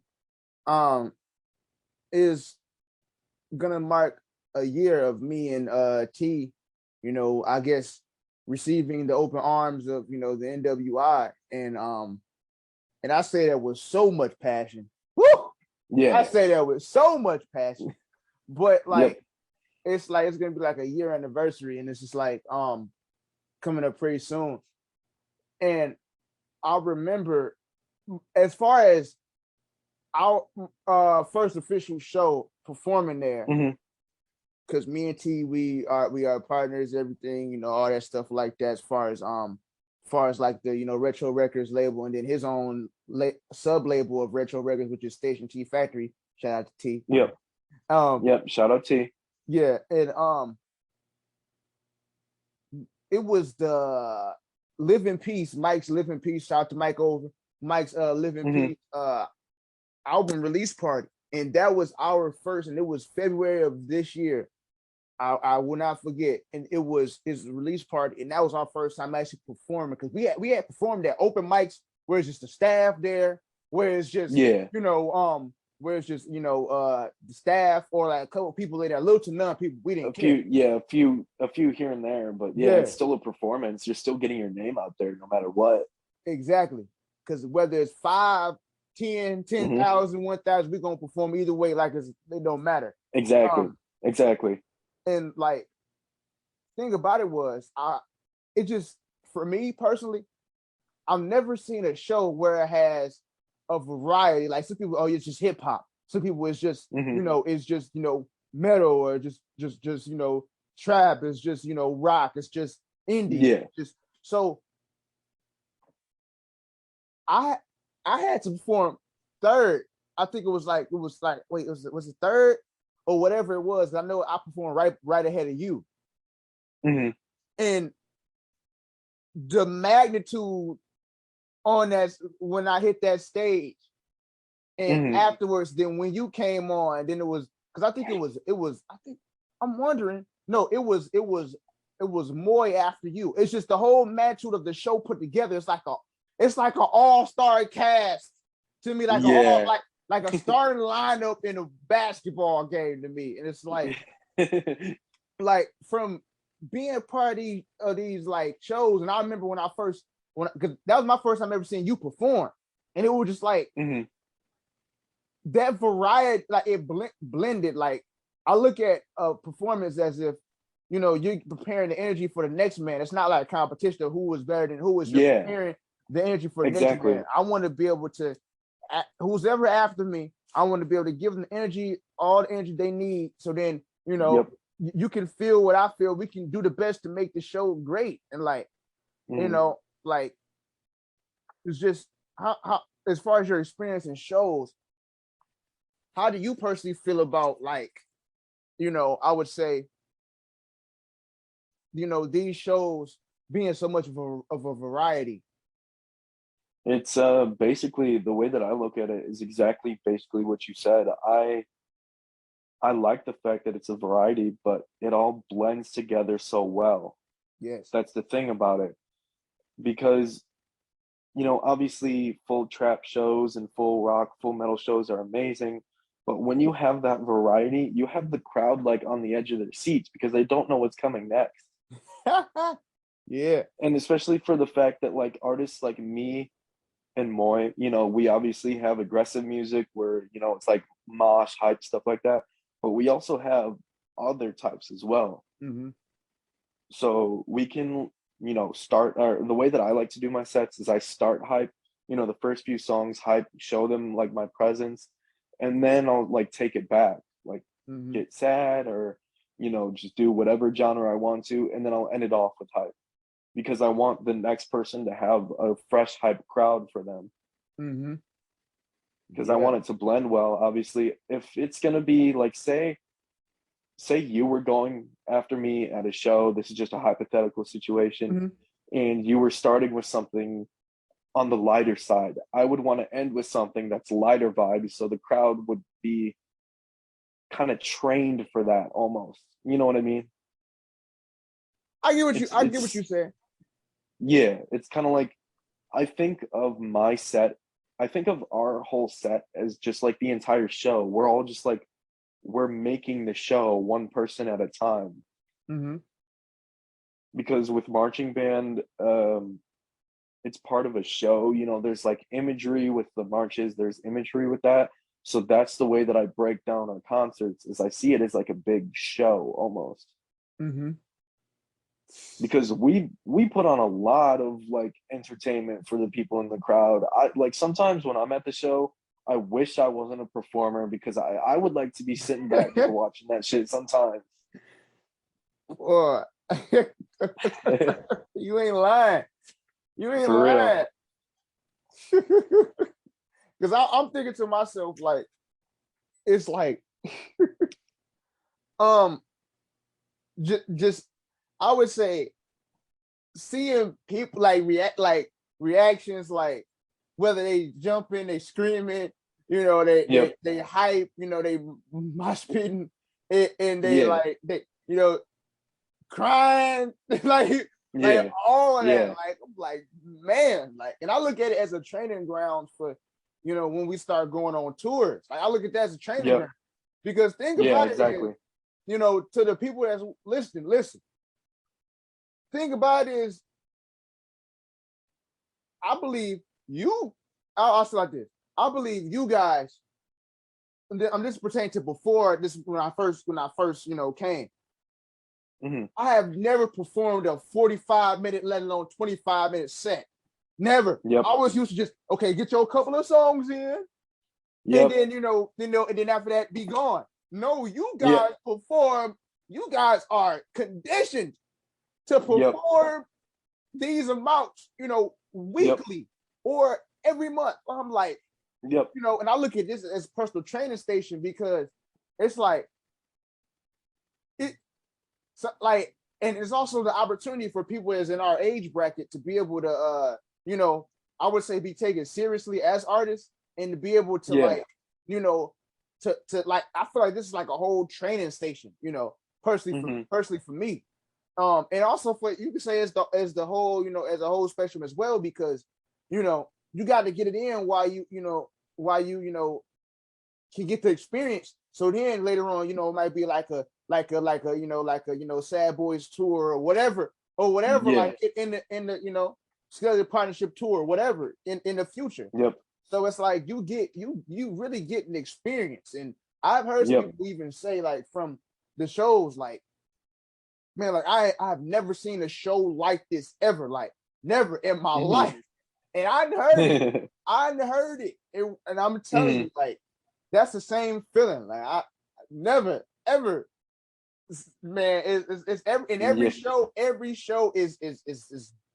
Speaker 1: is gonna mark a year of me and T, I guess receiving the open arms of the NWI, and I say that with so much passion. Woo!
Speaker 2: Yeah,
Speaker 1: I say that with so much passion, but like it's gonna be like a year anniversary, and it's just like coming up pretty soon. And I remember, as far as our first official show performing there, because me and T, we are partners, everything, all that stuff like that. As far as like the Retro Records label, and then his own sub label of Retro Records, which is Station T Factory. Shout out to T.
Speaker 2: Shout out T.
Speaker 1: Yeah, and it was the Live in Peace, Mike's Live in Peace. Shout out to Mike over Mike's Live in Peace album release party, and that was our first, and it was February of this year. I will not forget, and it was his release party, and that was our first time actually performing, because we had performed at open mics where it's just the staff there, where it's just where it's just the staff, or like a couple of people there, little to none people. We didn't care.
Speaker 2: A few here and there, but it's still a performance. You're still getting your name out there no matter what.
Speaker 1: Exactly, because whether it's 5, 10, 10,000, 1,000, we're gonna perform either way. Like it don't matter.
Speaker 2: Exactly.
Speaker 1: And like, thing about it was, it just, for me personally, I've never seen a show where it has a variety. Like some people, it's just hip hop. Some people, it's just it's just metal, or just trap. It's just rock. It's just indie.
Speaker 2: Yeah.
Speaker 1: Just so I had to perform third. I think it was like wait, was it third or whatever it was? I know I performed right ahead of you, and the magnitude on that when I hit that stage, and afterwards, then when you came on, then it was, because I think it was I think I'm wondering, no, it was Moy after you. It's just the whole magnitude of the show put together. It's like an all-star cast to me, like like a starting lineup in a basketball game to me. And it's like like from being part of these like shows. And I remember because that was my first time ever seeing you perform, and it was just like that variety, like it blended, like I look at a performance as if, you know, you're preparing the energy for the next man. It's not like a competition of who is better than who. Is you're preparing the energy for the next man. I want to be able to, who's ever after me, I want to be able to give them the energy, all the energy they need. So then, you know, you can feel what I feel. We can do the best to make the show great. And like, you know, like, it's just how as far as your experience in shows, how do you personally feel about, like, you know, I would say, you know, these shows being so much of a variety?
Speaker 2: It's basically, the way that I look at it is exactly basically what you said. I like the fact that it's a variety, but it all blends together so well.
Speaker 1: Yes.
Speaker 2: That's the thing about it. Because, you know, obviously full trap shows and full rock, full metal shows are amazing. But when you have that variety, you have the crowd like on the edge of their seats because they don't know what's coming next.
Speaker 1: Yeah.
Speaker 2: And especially for the fact that like artists like me and Moy, you know, we obviously have aggressive music where, you know, it's like mosh, hype, stuff like that. But we also have other types as well. So we can, you know, start, or the way that I like to do my sets is I start hype, you know, the first few songs hype, show them like my presence, and then I'll like take it back, like get sad, or, you know, just do whatever genre I want to, and then I'll end it off with hype because I want the next person to have a fresh hype crowd for them. Because I want it to blend well. Obviously, if it's gonna be like, say you were going after me at a show, this is just a hypothetical situation, and you were starting with something on the lighter side, I would want to end with something that's lighter vibes, so the crowd would be kind of trained for that almost. You know what I mean?
Speaker 1: I get what you said.
Speaker 2: Yeah, it's kind of like, I think of my set, I think of our whole set as just like the entire show. We're all just like, we're making the show one person at a time. Because with marching band, it's part of a show, you know, there's like imagery with the marches, there's imagery with that. So that's the way that I break down our concerts, is I see it as like a big show almost. Because we put on a lot of like entertainment for the people in the crowd. I like, sometimes when I'm at the show, I wish I wasn't a performer because I would like to be sitting back just watching that shit sometimes.
Speaker 1: Boy, you ain't lying. You ain't
Speaker 2: For
Speaker 1: lying. Because I'm thinking to myself, like, it's like, just I would say, seeing people like reactions, like whether they jumping, they screaming, you know, they hype, you know, they mosh pitting, and they like, they, you know, crying, like all of that. Like, I'm like, man, like, and I look at it as a training ground for, you know, when we start going on tours. Like, I look at that as a training ground, because think about it, is, you know, to the people that's listening, listen. Thing about it is, I believe you. I'll say like this. I believe you guys. I'm just pertaining to before this, when I first, you know, came. I have never performed a 45-minute, let alone 25-minute set. Never. I was used to just, okay, get your couple of songs in, and then, you know, and then after that, be gone. No, you guys perform. You guys are conditioned to perform these amounts, you know, weekly or every month. I'm like, you know, and I look at this as personal training station, because it's like, so like, and it's also the opportunity for people as in our age bracket to be able to, you know, I would say, be taken seriously as artists, and to be able to like, you know, to like, I feel like this is like a whole training station, you know, personally for me. And also for, you can say, as the whole, you know, as a whole spectrum as well, because, you know, you got to get it in while you know, can get the experience. So then later on, you know, it might be like a you know, Sad Boys tour or whatever, like in the you know, Skeleton Partnership tour or whatever in the future. So it's like, you really get an experience. And I've heard some people even say like from the shows, like, man, like I've never seen a show like this ever, like never in my life. And I heard it. I heard it. And I'm telling you, like, that's the same feeling. Like I never ever, man. It's every show. Every show is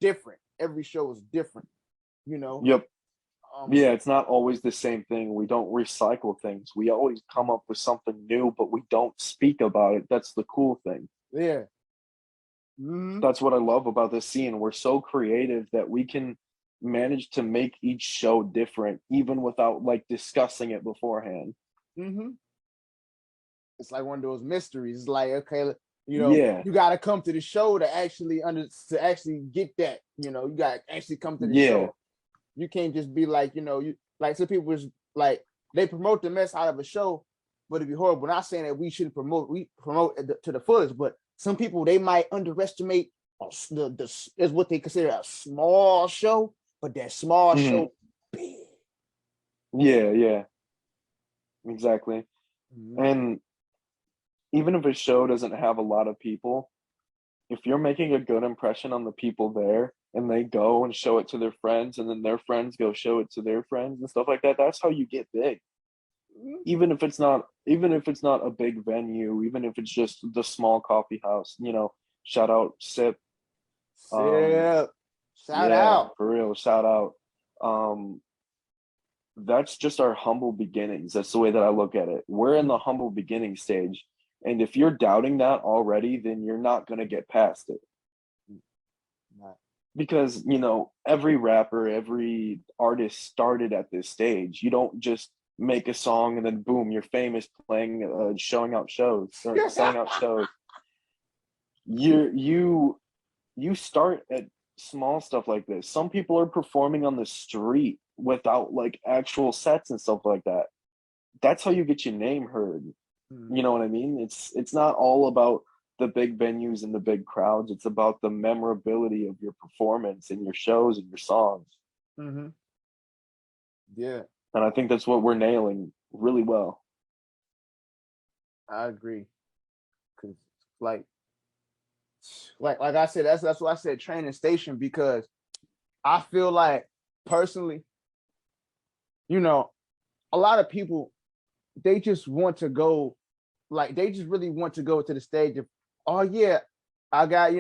Speaker 1: different. Every show is different. You know.
Speaker 2: Yep. Yeah, it's not always the same thing. We don't recycle things. We always come up with something new, but we don't speak about it. That's the cool thing.
Speaker 1: Yeah.
Speaker 2: That's what I love about this scene. We're so creative that we can manage to make each show different, even without like discussing it beforehand.
Speaker 1: It's like one of those mysteries. It's like, okay, you know, you got to come to the show to actually get that. You know, you got to actually come to the show. You can't just be like, you know, you like some people was like they promote the mess out of a show, but it'd be horrible. Not saying that we shouldn't promote. We promote to the fullest, but some people they might underestimate the is what they consider a small show, but that small show big.
Speaker 2: Yeah, exactly. And even if a show doesn't have a lot of people, if you're making a good impression on the people there and they go and show it to their friends and then their friends go show it to their friends and stuff like that, that's how you get big. Even if it's not a big venue, even if it's just the small coffee house, you know, shout out Sip.
Speaker 1: Shout out.
Speaker 2: For real, shout out. That's just our humble beginnings. That's the way that I look at it. We're in the humble beginning stage. And if you're doubting that already, then you're not going to get past it. Because, you know, every rapper, every artist started at this stage. You don't just make a song and then boom, you're famous playing, showing out shows, or selling out shows. You start at small stuff like this. Some people are performing on the street without like actual sets and stuff like that. That's how you get your name heard. You know what I mean? It's not all about the big venues and the big crowds. It's about the memorability of your performance and your shows and your songs.
Speaker 1: Yeah.
Speaker 2: And I think that's what we're nailing really well.
Speaker 1: I agree. Cause like I said, that's why I said training station, because I feel like personally, you know, a lot of people, they just want to go, like they just really want to go to the stage of, oh yeah, I got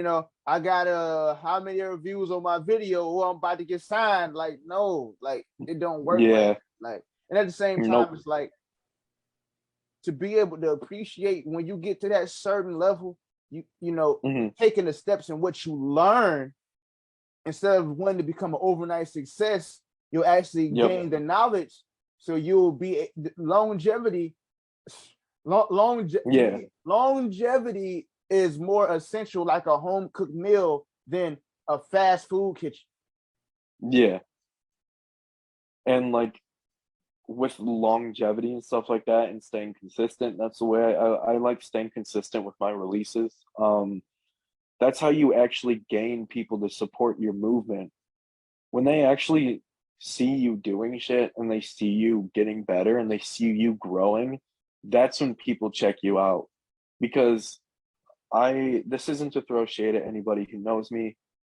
Speaker 1: how many reviews on my video, or I'm about to get signed. Like, no, like it don't work. Like, and at the same time, it's like to be able to appreciate when you get to that certain level, you know, taking the steps in what you learn, instead of wanting to become an overnight success, you'll actually gain the knowledge. So you'll be longevity is more essential, like a home cooked meal, than a fast food kitchen.
Speaker 2: Yeah. And like with longevity and stuff like that and staying consistent, that's the way I like staying consistent with my releases. That's how you actually gain people to support your movement. When they actually see you doing shit and they see you getting better and they see you growing, that's when people check you out. Because this isn't to throw shade at anybody who knows me,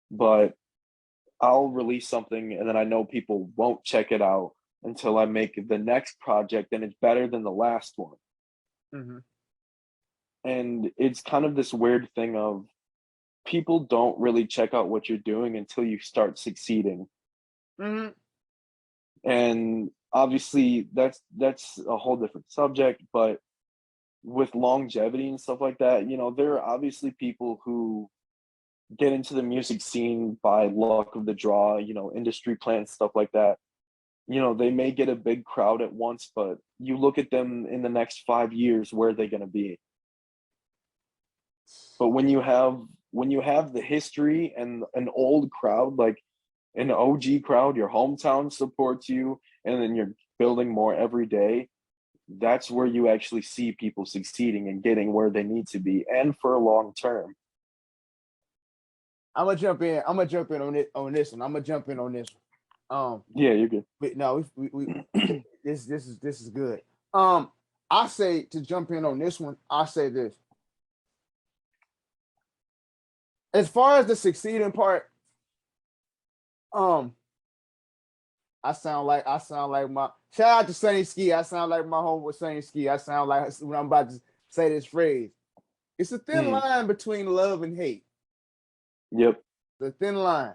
Speaker 2: but I'll release something and then I know people won't check it out until I make the next project and it's better than the last one. And it's kind of this weird thing of people don't really check out what you're doing until you start succeeding. And obviously that's a whole different subject, but with longevity and stuff like that, you know, there are obviously people who get into the music scene by luck of the draw, you know, industry plans, stuff like that. You know, they may get a big crowd at once, but you look at them in the next 5 years, where are they going to be? But when you have the history and an old crowd, like an OG crowd, your hometown supports you, and then you're building more every day, that's where you actually see people succeeding and getting where they need to be, and for a long term.
Speaker 1: I'm gonna jump in on this one.
Speaker 2: Yeah, you're good.
Speaker 1: But no, we this is good. I say, to jump in on this one, I say this. As far as the succeeding part, I sound like my shout out to Sunny Ski. I sound like my homeboy Sunny Ski. I sound like when I'm about to say this phrase. It's a thin line between love and hate.
Speaker 2: Yep.
Speaker 1: The thin line.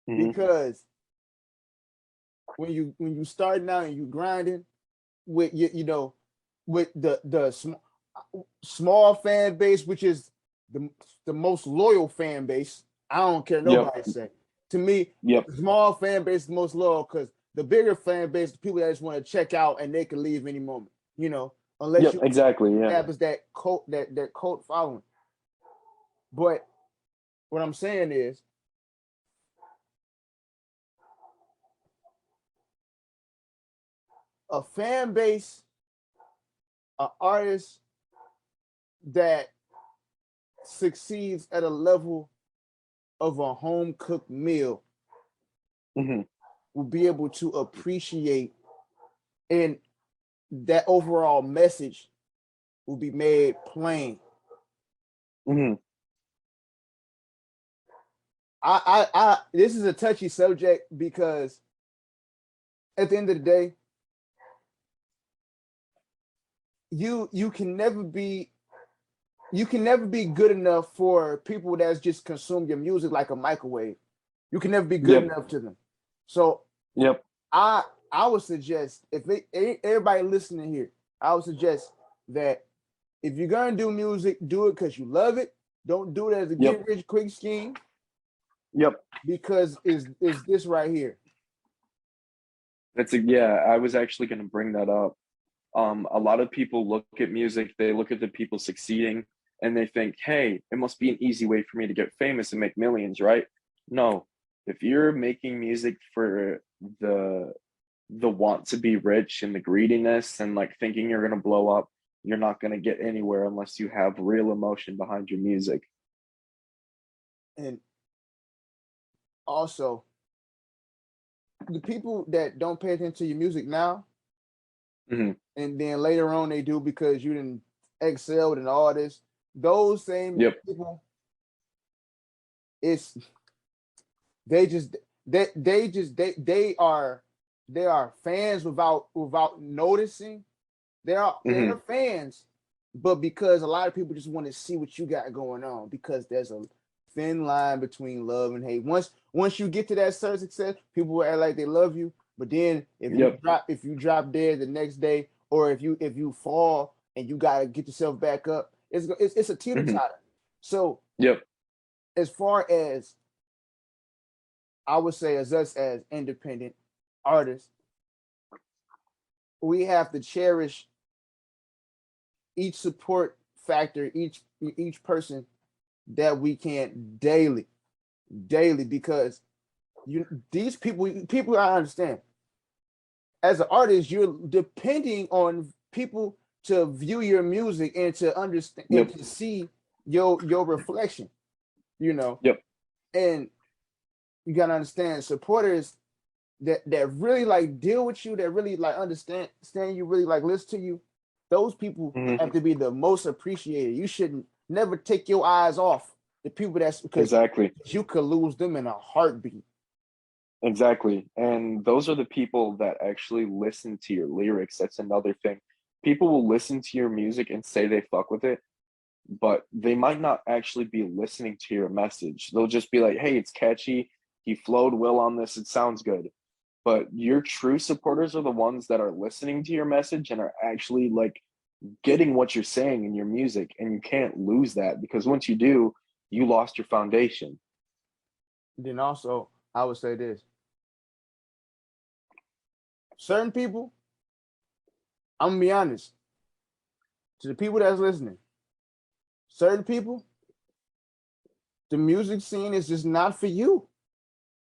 Speaker 1: Because when you starting out and you grinding with with the small fan base, which is the most loyal fan base. I don't care nobody say. To me, the small fan base is the most loyal, because the bigger fan base, the people that just want to check out and they can leave any moment, unless you establish that cult following. But what I'm saying is, a fan base, an artist that succeeds at a level of a home cooked meal will be able to appreciate, and that overall message will be made plain. I this is a touchy subject, because at the end of the day, you can never be good enough for people that's just consume your music like a microwave. You can never be good enough to them. So I would suggest, if everybody listening here, I would suggest that if you're gonna do music, do it because you love it. Don't do it as a get rich quick scheme. Because is this right here?
Speaker 2: I was actually going to bring that up. A lot of people look at music, they look at the people succeeding, and they think, hey, it must be an easy way for me to get famous and make millions, right? No. If you're making music for the want to be rich and the greediness and like thinking you're going to blow up, you're not going to get anywhere unless you have real emotion behind your music.
Speaker 1: And also, the people that don't pay attention to your music now, and then later on they do because you didn't excel and all this, those same people, they are fans without noticing. They're fans, but because a lot of people just want to see what you got going on, because there's a thin line between love and hate. Once you get to that certain success, people will act like they love you, but then if you drop dead the next day, or if you fall and you gotta get yourself back up, it's a teeter-totter. So as far as I would say, as us as independent artists, we have to cherish each support factor, each person that we can daily, because these people I understand. As an artist, you're depending on people to view your music and to understand and to see your reflection, and you gotta understand, supporters that really like deal with you, that really like understand you, really like listen to you, those people have to be the most appreciated. You shouldn't never take your eyes off the people that's, because you could lose them in a heartbeat.
Speaker 2: Exactly. And those are the people that actually listen to your lyrics. That's another thing. People will listen to your music and say they fuck with it, but they might not actually be listening to your message. They'll just be like, hey, it's catchy. He flowed well on this. It sounds good. But your true supporters are the ones that are listening to your message and are actually like getting what you're saying in your music. And you can't lose that, because once you do, you lost your foundation.
Speaker 1: Then also, I would say this. Certain people, I'm gonna be honest, to the people that's listening, certain people, the music scene is just not for you.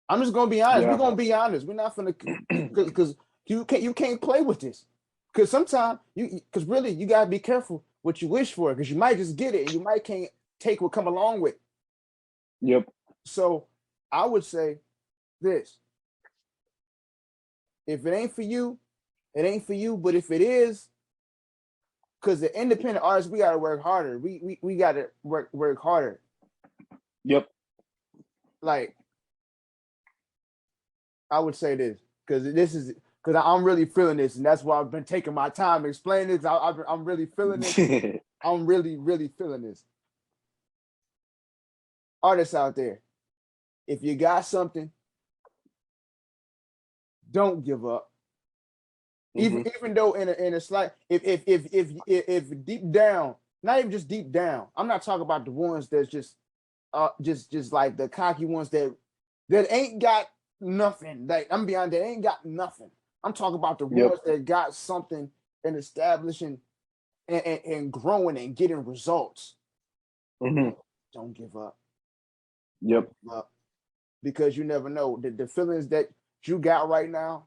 Speaker 1: I'm just gonna be honest. We're gonna be honest. We're not gonna, because you can't play with this. Because sometimes because really you gotta be careful what you wish for, because you might just get it and you might can't take what come along with. So I would say this: if it ain't for you, it ain't for you. But if it is, because the independent artists, we gotta work harder. We gotta work harder.
Speaker 2: Yep.
Speaker 1: Like, I would say this because I'm really feeling this, and that's why I've been taking my time explaining this. I'm really feeling this. I'm really feeling this. Artists out there, if you got something, don't give up. Even though in a slight, if deep down, not even just deep down, I'm not talking about the ones that's just like the cocky ones that ain't got nothing. Like, I'm beyond that, ain't got nothing. I'm talking about the ones that got something and establishing and growing and getting results. Don't give up.
Speaker 2: Yep.
Speaker 1: Because you never know the feelings that you got right now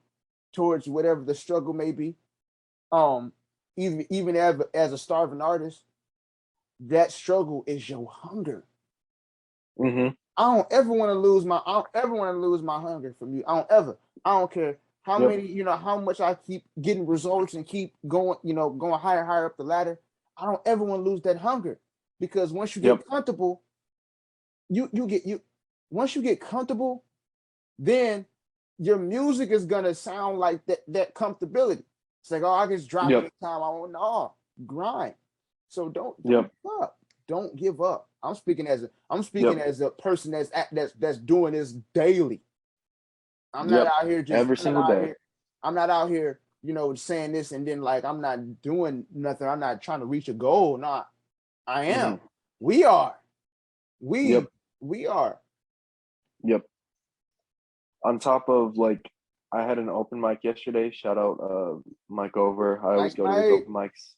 Speaker 1: towards whatever the struggle may be. Even as a starving artist, that struggle is your hunger. I don't ever want to lose my hunger from you. I don't care how many, how much I keep getting results and keep going, going higher and higher up the ladder. I don't ever want to lose that hunger, because once you get comfortable, once you get comfortable, then your music is gonna sound like that comfortability. It's like, oh, I just drop it time I want. No, grind. So don't give up. Don't give up. I'm speaking as a person that's doing this daily. I'm not out here just
Speaker 2: every single day.
Speaker 1: I'm not out here, saying this and then like I'm not doing nothing. I'm not trying to reach a goal. No, I am. We are. We are.
Speaker 2: Yep. On top of, like, I had an open mic yesterday. Shout out Mike Over. I always go to his open mics.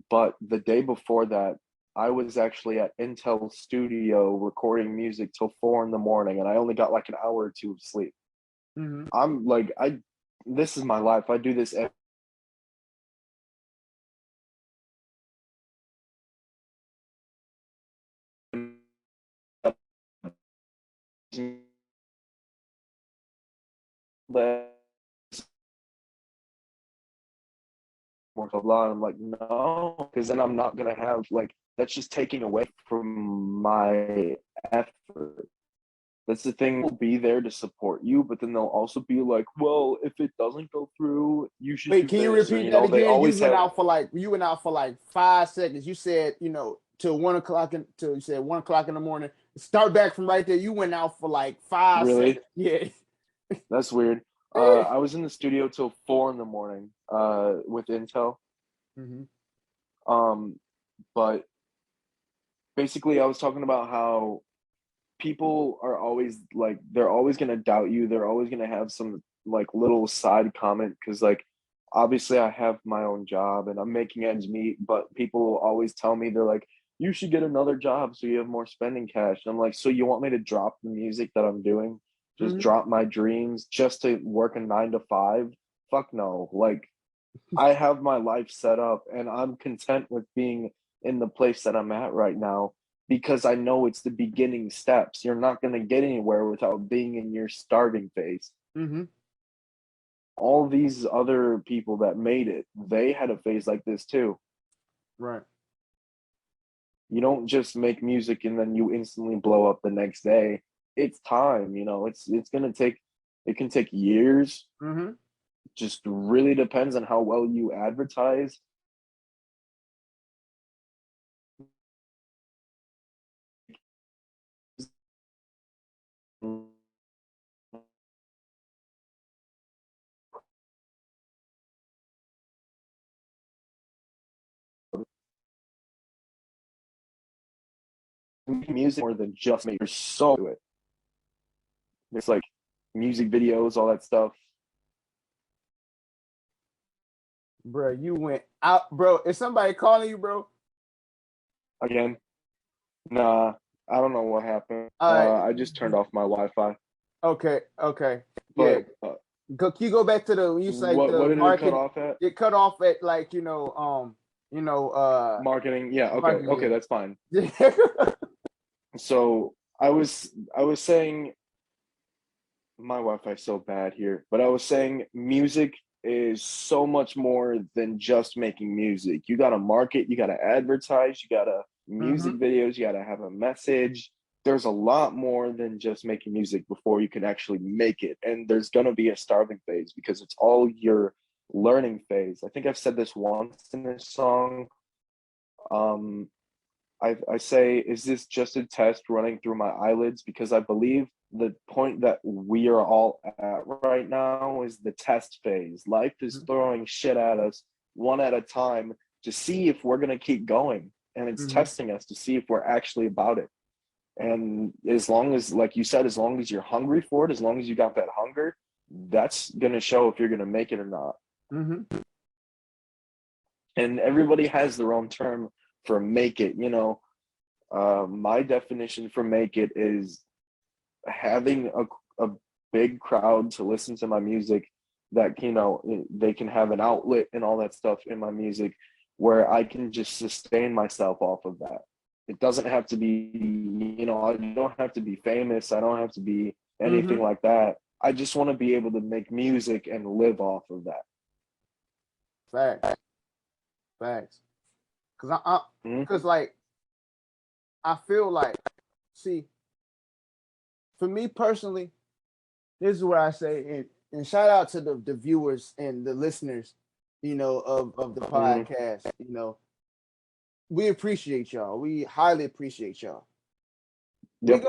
Speaker 2: But the day before that, I was actually at Intel studio recording music till 4 a.m, and I only got like an hour or two of sleep. I'm like, this is my life. I do this every work a lot. I'm like, no, because then I'm not gonna have, like, that's just taking away from my effort. That's the thing. Will be there to support you, but then they'll also be like, well, if it doesn't go through, you should
Speaker 1: Wait,
Speaker 2: do
Speaker 1: can you
Speaker 2: this.
Speaker 1: repeat
Speaker 2: Or,
Speaker 1: that again?
Speaker 2: they always
Speaker 1: You went out for like 5 seconds. You said, till 1 o'clock until you said 1 o'clock in the morning. Start back from right there. You went out for like 5
Speaker 2: really
Speaker 1: seconds. Yeah.
Speaker 2: That's weird. I was in the studio till 4 a.m. With Intel. But basically I was talking about how people are always like, they're always going to doubt you. They're always going to have some like little side comment, because like obviously I have my own job and I'm making ends meet, but people will always tell me, they're like, you should get another job so you have more spending cash. And I'm like, so you want me to drop the music that I'm doing, just drop my dreams just to work a 9 to 5? Fuck no. Like, I have my life set up and I'm content with being in the place that I'm at right now, because I know it's the beginning steps. You're not going to get anywhere without being in your starting phase. All these other people that made it, they had a phase like this too.
Speaker 1: Right.
Speaker 2: You don't just make music and then you instantly blow up the next day. It's time, it's going to take, it can take years. Just really depends on how well you advertise. Music more than just make your soul to it. It's like music videos, all that stuff.
Speaker 1: Bro, you went out, bro. Is somebody calling you, bro?
Speaker 2: Again? Nah, I don't know what happened. I just turned off my Wi-Fi.
Speaker 1: Okay.
Speaker 2: But
Speaker 1: yeah. Can you go back to you say
Speaker 2: what did it cut off at?
Speaker 1: It cut off at like
Speaker 2: marketing. Yeah, okay.
Speaker 1: Marketing,
Speaker 2: Okay,
Speaker 1: yeah.
Speaker 2: that's fine. So I was saying, my Wi-Fi is so bad here, but I was saying music is so much more than just making music. You got to market, you got to advertise, you got to music videos, you got to have a message. There's a lot more than just making music before you can actually make it. And there's going to be a starving phase because it's all your learning phase. I think I've said this once in this song. I say, is this just a test running through my eyelids? Because I believe the point that we are all at right now is the test phase. Life is throwing shit at us one at a time to see if we're going to keep going. And it's testing us to see if we're actually about it. And as long as, like you said, as long as you're hungry for it, as long as you got that hunger, that's going to show if you're going to make it or not. And everybody has their own term for make it, you know. My definition for make it is having a big crowd to listen to my music, that, you know, they can have an outlet and all that stuff in my music where I can just sustain myself off of that. It doesn't have to be, you know, I don't have to be famous. I don't have to be anything like that. I just want to be able to make music and live off of that.
Speaker 1: Facts. Because like, I feel like, see, for me personally, this is what I say, and shout out to the viewers and the listeners, you know, of the podcast. You know, we appreciate y'all. We highly appreciate y'all.
Speaker 2: Yep.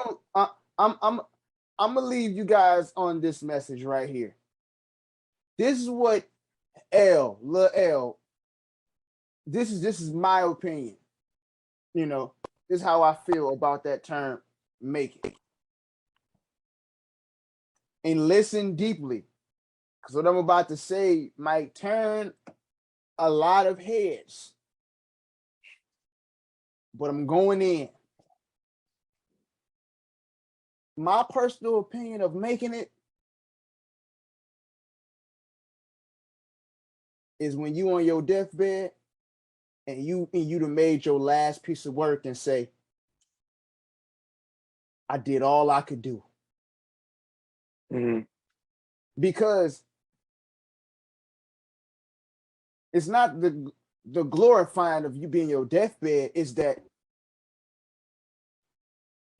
Speaker 1: I'm gonna leave you guys on this message right here. This is what Lil L. This is my opinion. You know, this is how I feel about that term, make it. And listen deeply, because what I'm about to say might turn a lot of heads. But I'm going in. My personal opinion of making it is when you on your deathbed and you done made your last piece of work and say, I did all I could do. Because it's not the glorifying of you being your deathbed, is that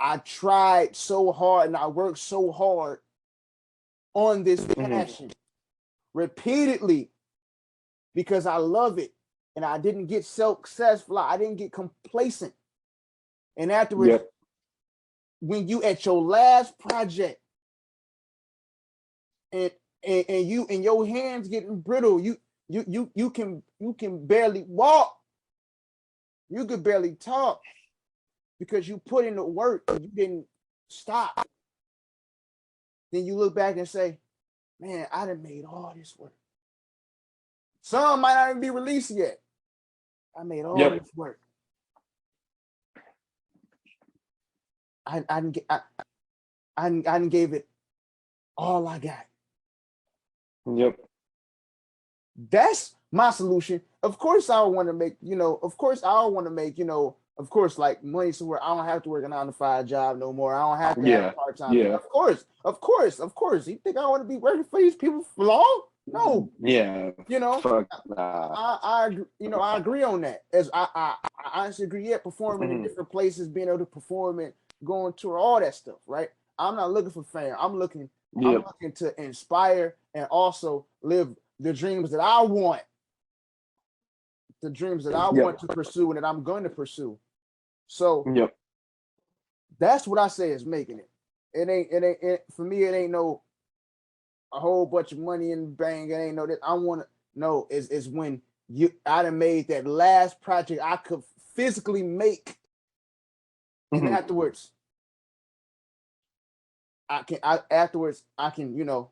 Speaker 1: I tried so hard and I worked so hard on this passion repeatedly because I love it, and I didn't get successful. I didn't get complacent. And afterwards, when you at your last project and your hands getting brittle, you can barely walk, you could barely talk because you put in the work and you didn't stop. Then you look back and say, man, I done made all this work. Some might not even be released yet. I made all this work. I didn't gave it all I got. That's my solution. Of course, I want to make, you know, of course, I want to make, you know, of course, like money somewhere. I don't have to work a 9-to-5 job no more. I don't have to have a part-time job. Of course. You think I want to be working for these people for long? No.
Speaker 2: Yeah.
Speaker 1: You know,
Speaker 2: fuck nah.
Speaker 1: I agree on that. As I honestly agree. Yeah, performing in different places, being able to perform and going tour, all that stuff, right? I'm not looking for fame. I'm looking to inspire and also live the dreams that I want. The dreams that I want to pursue and that I'm going to pursue. So that's what I say is making it. It ain't for me. It ain't no a whole bunch of money in the bank. It ain't no that I want to know is when I done made that last project I could physically make, and afterwards I can you know,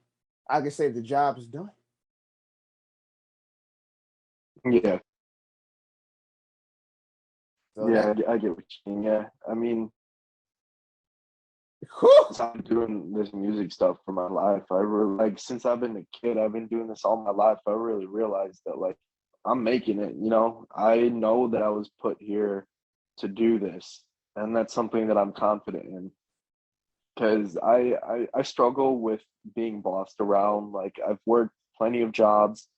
Speaker 1: I can say the job is done. So
Speaker 2: I get what you mean. Yeah, I mean, since I'm doing this music stuff for my life, since I've been a kid, I've been doing this all my life. I really realized that, like, I'm making it, you know. I know that I was put here to do this, and that's something that I'm confident in. Because I struggle with being bossed around. Like, I've worked plenty of jobs,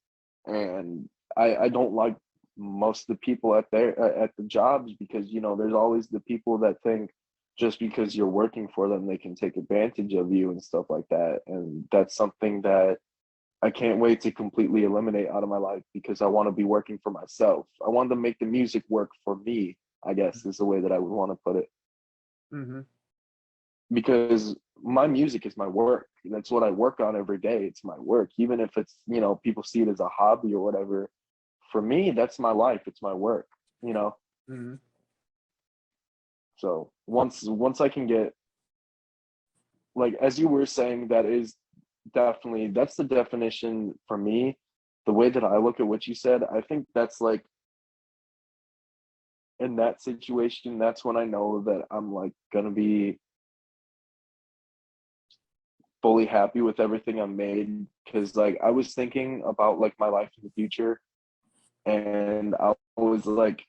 Speaker 2: and I don't like most of the people at the jobs, because you know there's always the people that think just because you're working for them they can take advantage of you and stuff like that, and that's something that I can't wait to completely eliminate out of my life, because I want to be working for myself. I want to make the music work for me, I guess is the way that I would want to put it.
Speaker 1: Mm-hmm.
Speaker 2: Because my music is my work. That's what I work on every day. It's my work. Even if it's, you know, people see it as a hobby or whatever. For me, that's my life. It's my work, you know?
Speaker 1: Mm-hmm.
Speaker 2: So once I can get, like, as you were saying, that's the definition for me. The way that I look at what you said, I think that's like, in that situation, that's when I know that I'm like gonna be fully happy with everything I've made. Because like I was thinking about like my life in the future, and I was like,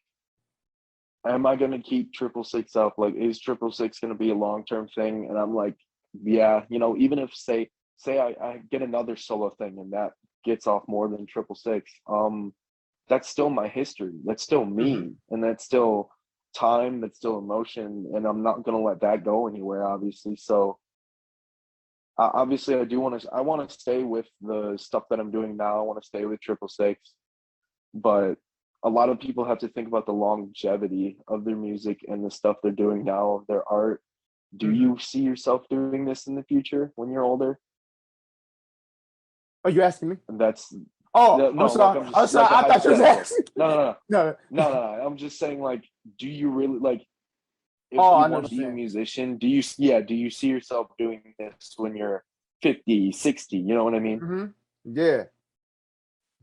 Speaker 2: am I gonna keep TrippleSix up? Like, is TrippleSix gonna be a long-term thing? And I'm like, yeah, you know, even if say I get another solo thing and that gets off more than TrippleSix, that's still my history. That's still me,
Speaker 1: Mm-hmm.
Speaker 2: and that's still time. That's still emotion, and I'm not gonna let that go anywhere, obviously. So obviously, I want to stay with the stuff that I'm doing now. I want to stay with TrippleSix, but a lot of people have to think about the longevity of their music and the stuff they're doing now, of their art. Do
Speaker 1: Mm-hmm.
Speaker 2: you see yourself doing this in the future when you're older?
Speaker 1: Are you asking me?
Speaker 2: And that's
Speaker 1: Oh, I'm
Speaker 2: no, like
Speaker 1: sorry.
Speaker 2: I'm
Speaker 1: I'm
Speaker 2: just
Speaker 1: sorry.
Speaker 2: like a
Speaker 1: I thought you was
Speaker 2: hypothetical.
Speaker 1: asking.
Speaker 2: No,
Speaker 1: No.
Speaker 2: I'm just saying, like, do you really like, if
Speaker 1: Oh,
Speaker 2: you
Speaker 1: I know
Speaker 2: want
Speaker 1: what
Speaker 2: to
Speaker 1: you're
Speaker 2: be a
Speaker 1: saying.
Speaker 2: musician, do you see yourself doing this when you're 50, 60? You know what I mean?
Speaker 1: Mm-hmm. Yeah.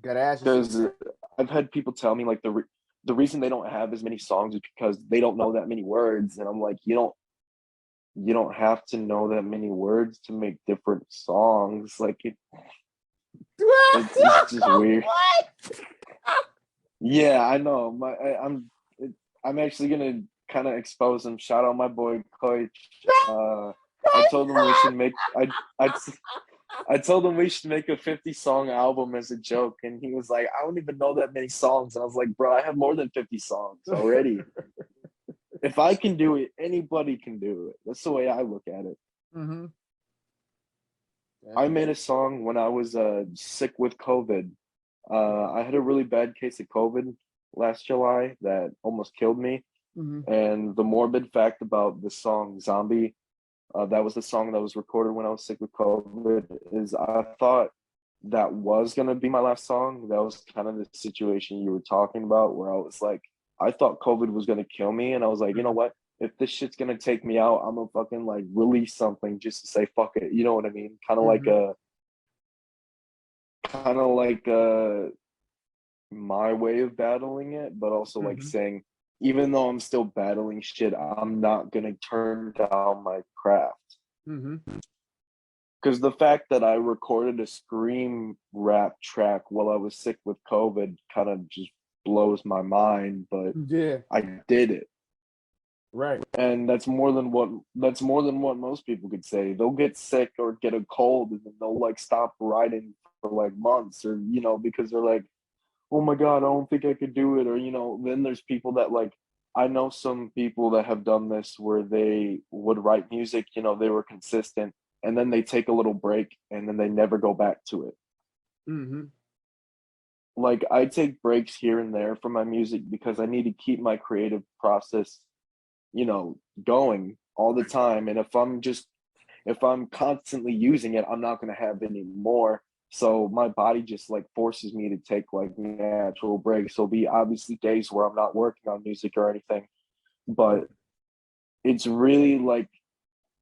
Speaker 1: Gotta ask yourself
Speaker 2: Because
Speaker 1: that.
Speaker 2: I've had people tell me like the reason they don't have as many songs is because they don't know that many words, and I'm like, you don't have to know that many words to make different songs. Like it's just weird.
Speaker 1: What?
Speaker 2: Yeah, I know. I'm actually gonna kind of expose him. Shout out my boy Coach. I told him we should make I I told him we should make a 50-song album as a joke, and he was like, I don't even know that many songs. And I was like, bro, I have more than 50 songs already. If I can do it, anybody can do it. That's the way I look at it.
Speaker 1: Mm-hmm.
Speaker 2: I made a song when I was sick with COVID. I had a really bad case of COVID last July that almost killed me.
Speaker 1: Mm-hmm.
Speaker 2: And the morbid fact about the song Zombie, that was the song that was recorded when I was sick with COVID, is I thought that was going to be my last song. That was kind of the situation you were talking about, where I was like, I thought COVID was going to kill me. And I was like, you know what? If this shit's going to take me out, I'm going to fucking like release something just to say, fuck it. You know what I mean?
Speaker 1: Mm-hmm.
Speaker 2: Kind of like my way of battling it, but also like
Speaker 1: Mm-hmm.
Speaker 2: saying, even though I'm still battling shit, I'm not going to turn down my craft.
Speaker 1: Mm-hmm.
Speaker 2: Because the fact that I recorded a scream rap track while I was sick with COVID kind of just blows my mind, but
Speaker 1: Yeah.
Speaker 2: I did it.
Speaker 1: Right.
Speaker 2: And that's more than what most people could say. They'll get sick or get a cold and then they'll like stop writing for like months, or you know, because they're like, oh my God, I don't think I could do it. Or, you know, then there's people that like, I know some people that have done this where they would write music, you know, they were consistent, and then they take a little break and then they never go back to it.
Speaker 1: Mm-hmm.
Speaker 2: Like I take breaks here and there from my music because I need to keep my creative process, you know, going all the time. And if I'm constantly using it, I'm not going to have any more. So my body just like forces me to take like natural breaks. So be obviously days where I'm not working on music or anything, but it's really like,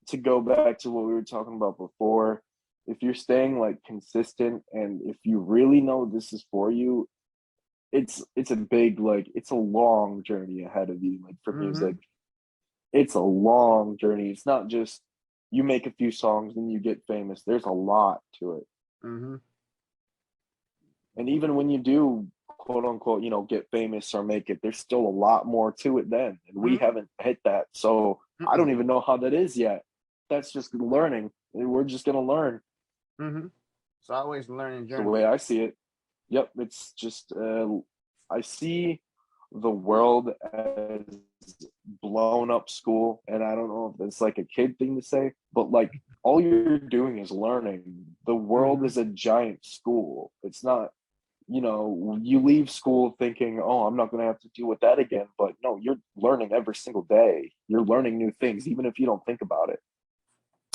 Speaker 2: to go back to what we were talking about before, if you're staying like consistent and if you really know this is for you, it's a big, like, it's a long journey ahead of you. Like for
Speaker 1: Mm-hmm.
Speaker 2: music, it's a long journey. It's not just you make a few songs and you get famous. There's a lot to it.
Speaker 1: Mm-hmm.
Speaker 2: And even when you do, quote unquote, you know, get famous or make it, there's still a lot more to it then. And we haven't hit that. So I
Speaker 1: Mm-hmm.
Speaker 2: don't even know how that is yet. That's just learning. We're just going to learn.
Speaker 1: Mm-hmm. It's always a learning
Speaker 2: The
Speaker 1: journey.
Speaker 2: way I see it. Yep, it's just I see the world as blown up school, and I don't know if it's like a kid thing to say, but like all you're doing is learning. The world is a giant school. It's not, you know, you leave school thinking, oh, I'm not going to have to deal with that again. But no, you're learning every single day. You're learning new things, even if you don't think about it.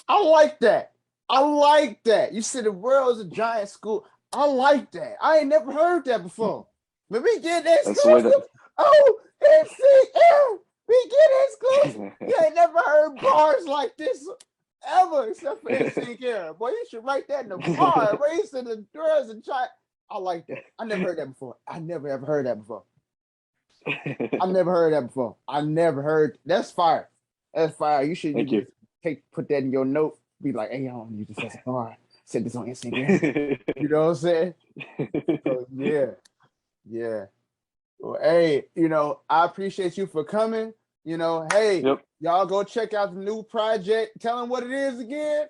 Speaker 1: I like that. I like that. You said the world is a giant school. I like that. I ain't never heard that before. But we get
Speaker 2: That's the way
Speaker 1: exclusive.
Speaker 2: that.
Speaker 1: Oh, NCM. We get exclusive. You ain't never heard bars like this ever, except for NSYNC era. Boy, you should write that in a bar. Racing the girls and giant. I like that. I never heard that before. I never ever heard that before. I never heard that before. I never heard. That's fire. That's fire. You should
Speaker 2: Thank you.
Speaker 1: put that in your note. Be like, hey, y'all, you just as a bar. Said this on Instagram. You know what I'm saying? So yeah. Well, hey, you know, I appreciate you for coming. You know, hey,
Speaker 2: Yep.
Speaker 1: y'all go check out the new project. Tell them what it is again.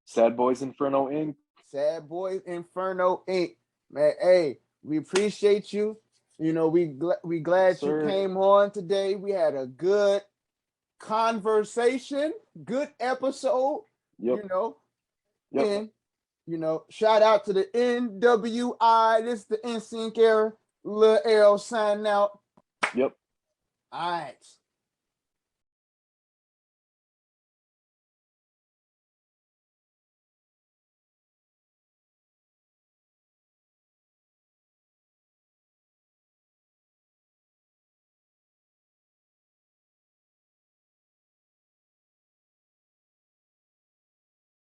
Speaker 2: Sad Boys Inferno Inc.
Speaker 1: Sad Boys Inferno Inc. Man, hey, we appreciate you. You know, we glad you came on today. We had a good conversation, good episode.
Speaker 2: Yep.
Speaker 1: You know,
Speaker 2: Yep.
Speaker 1: and you know, shout out to the NWI. This is the NSYNC era. Lil L signing out.
Speaker 2: Yep.
Speaker 1: All right.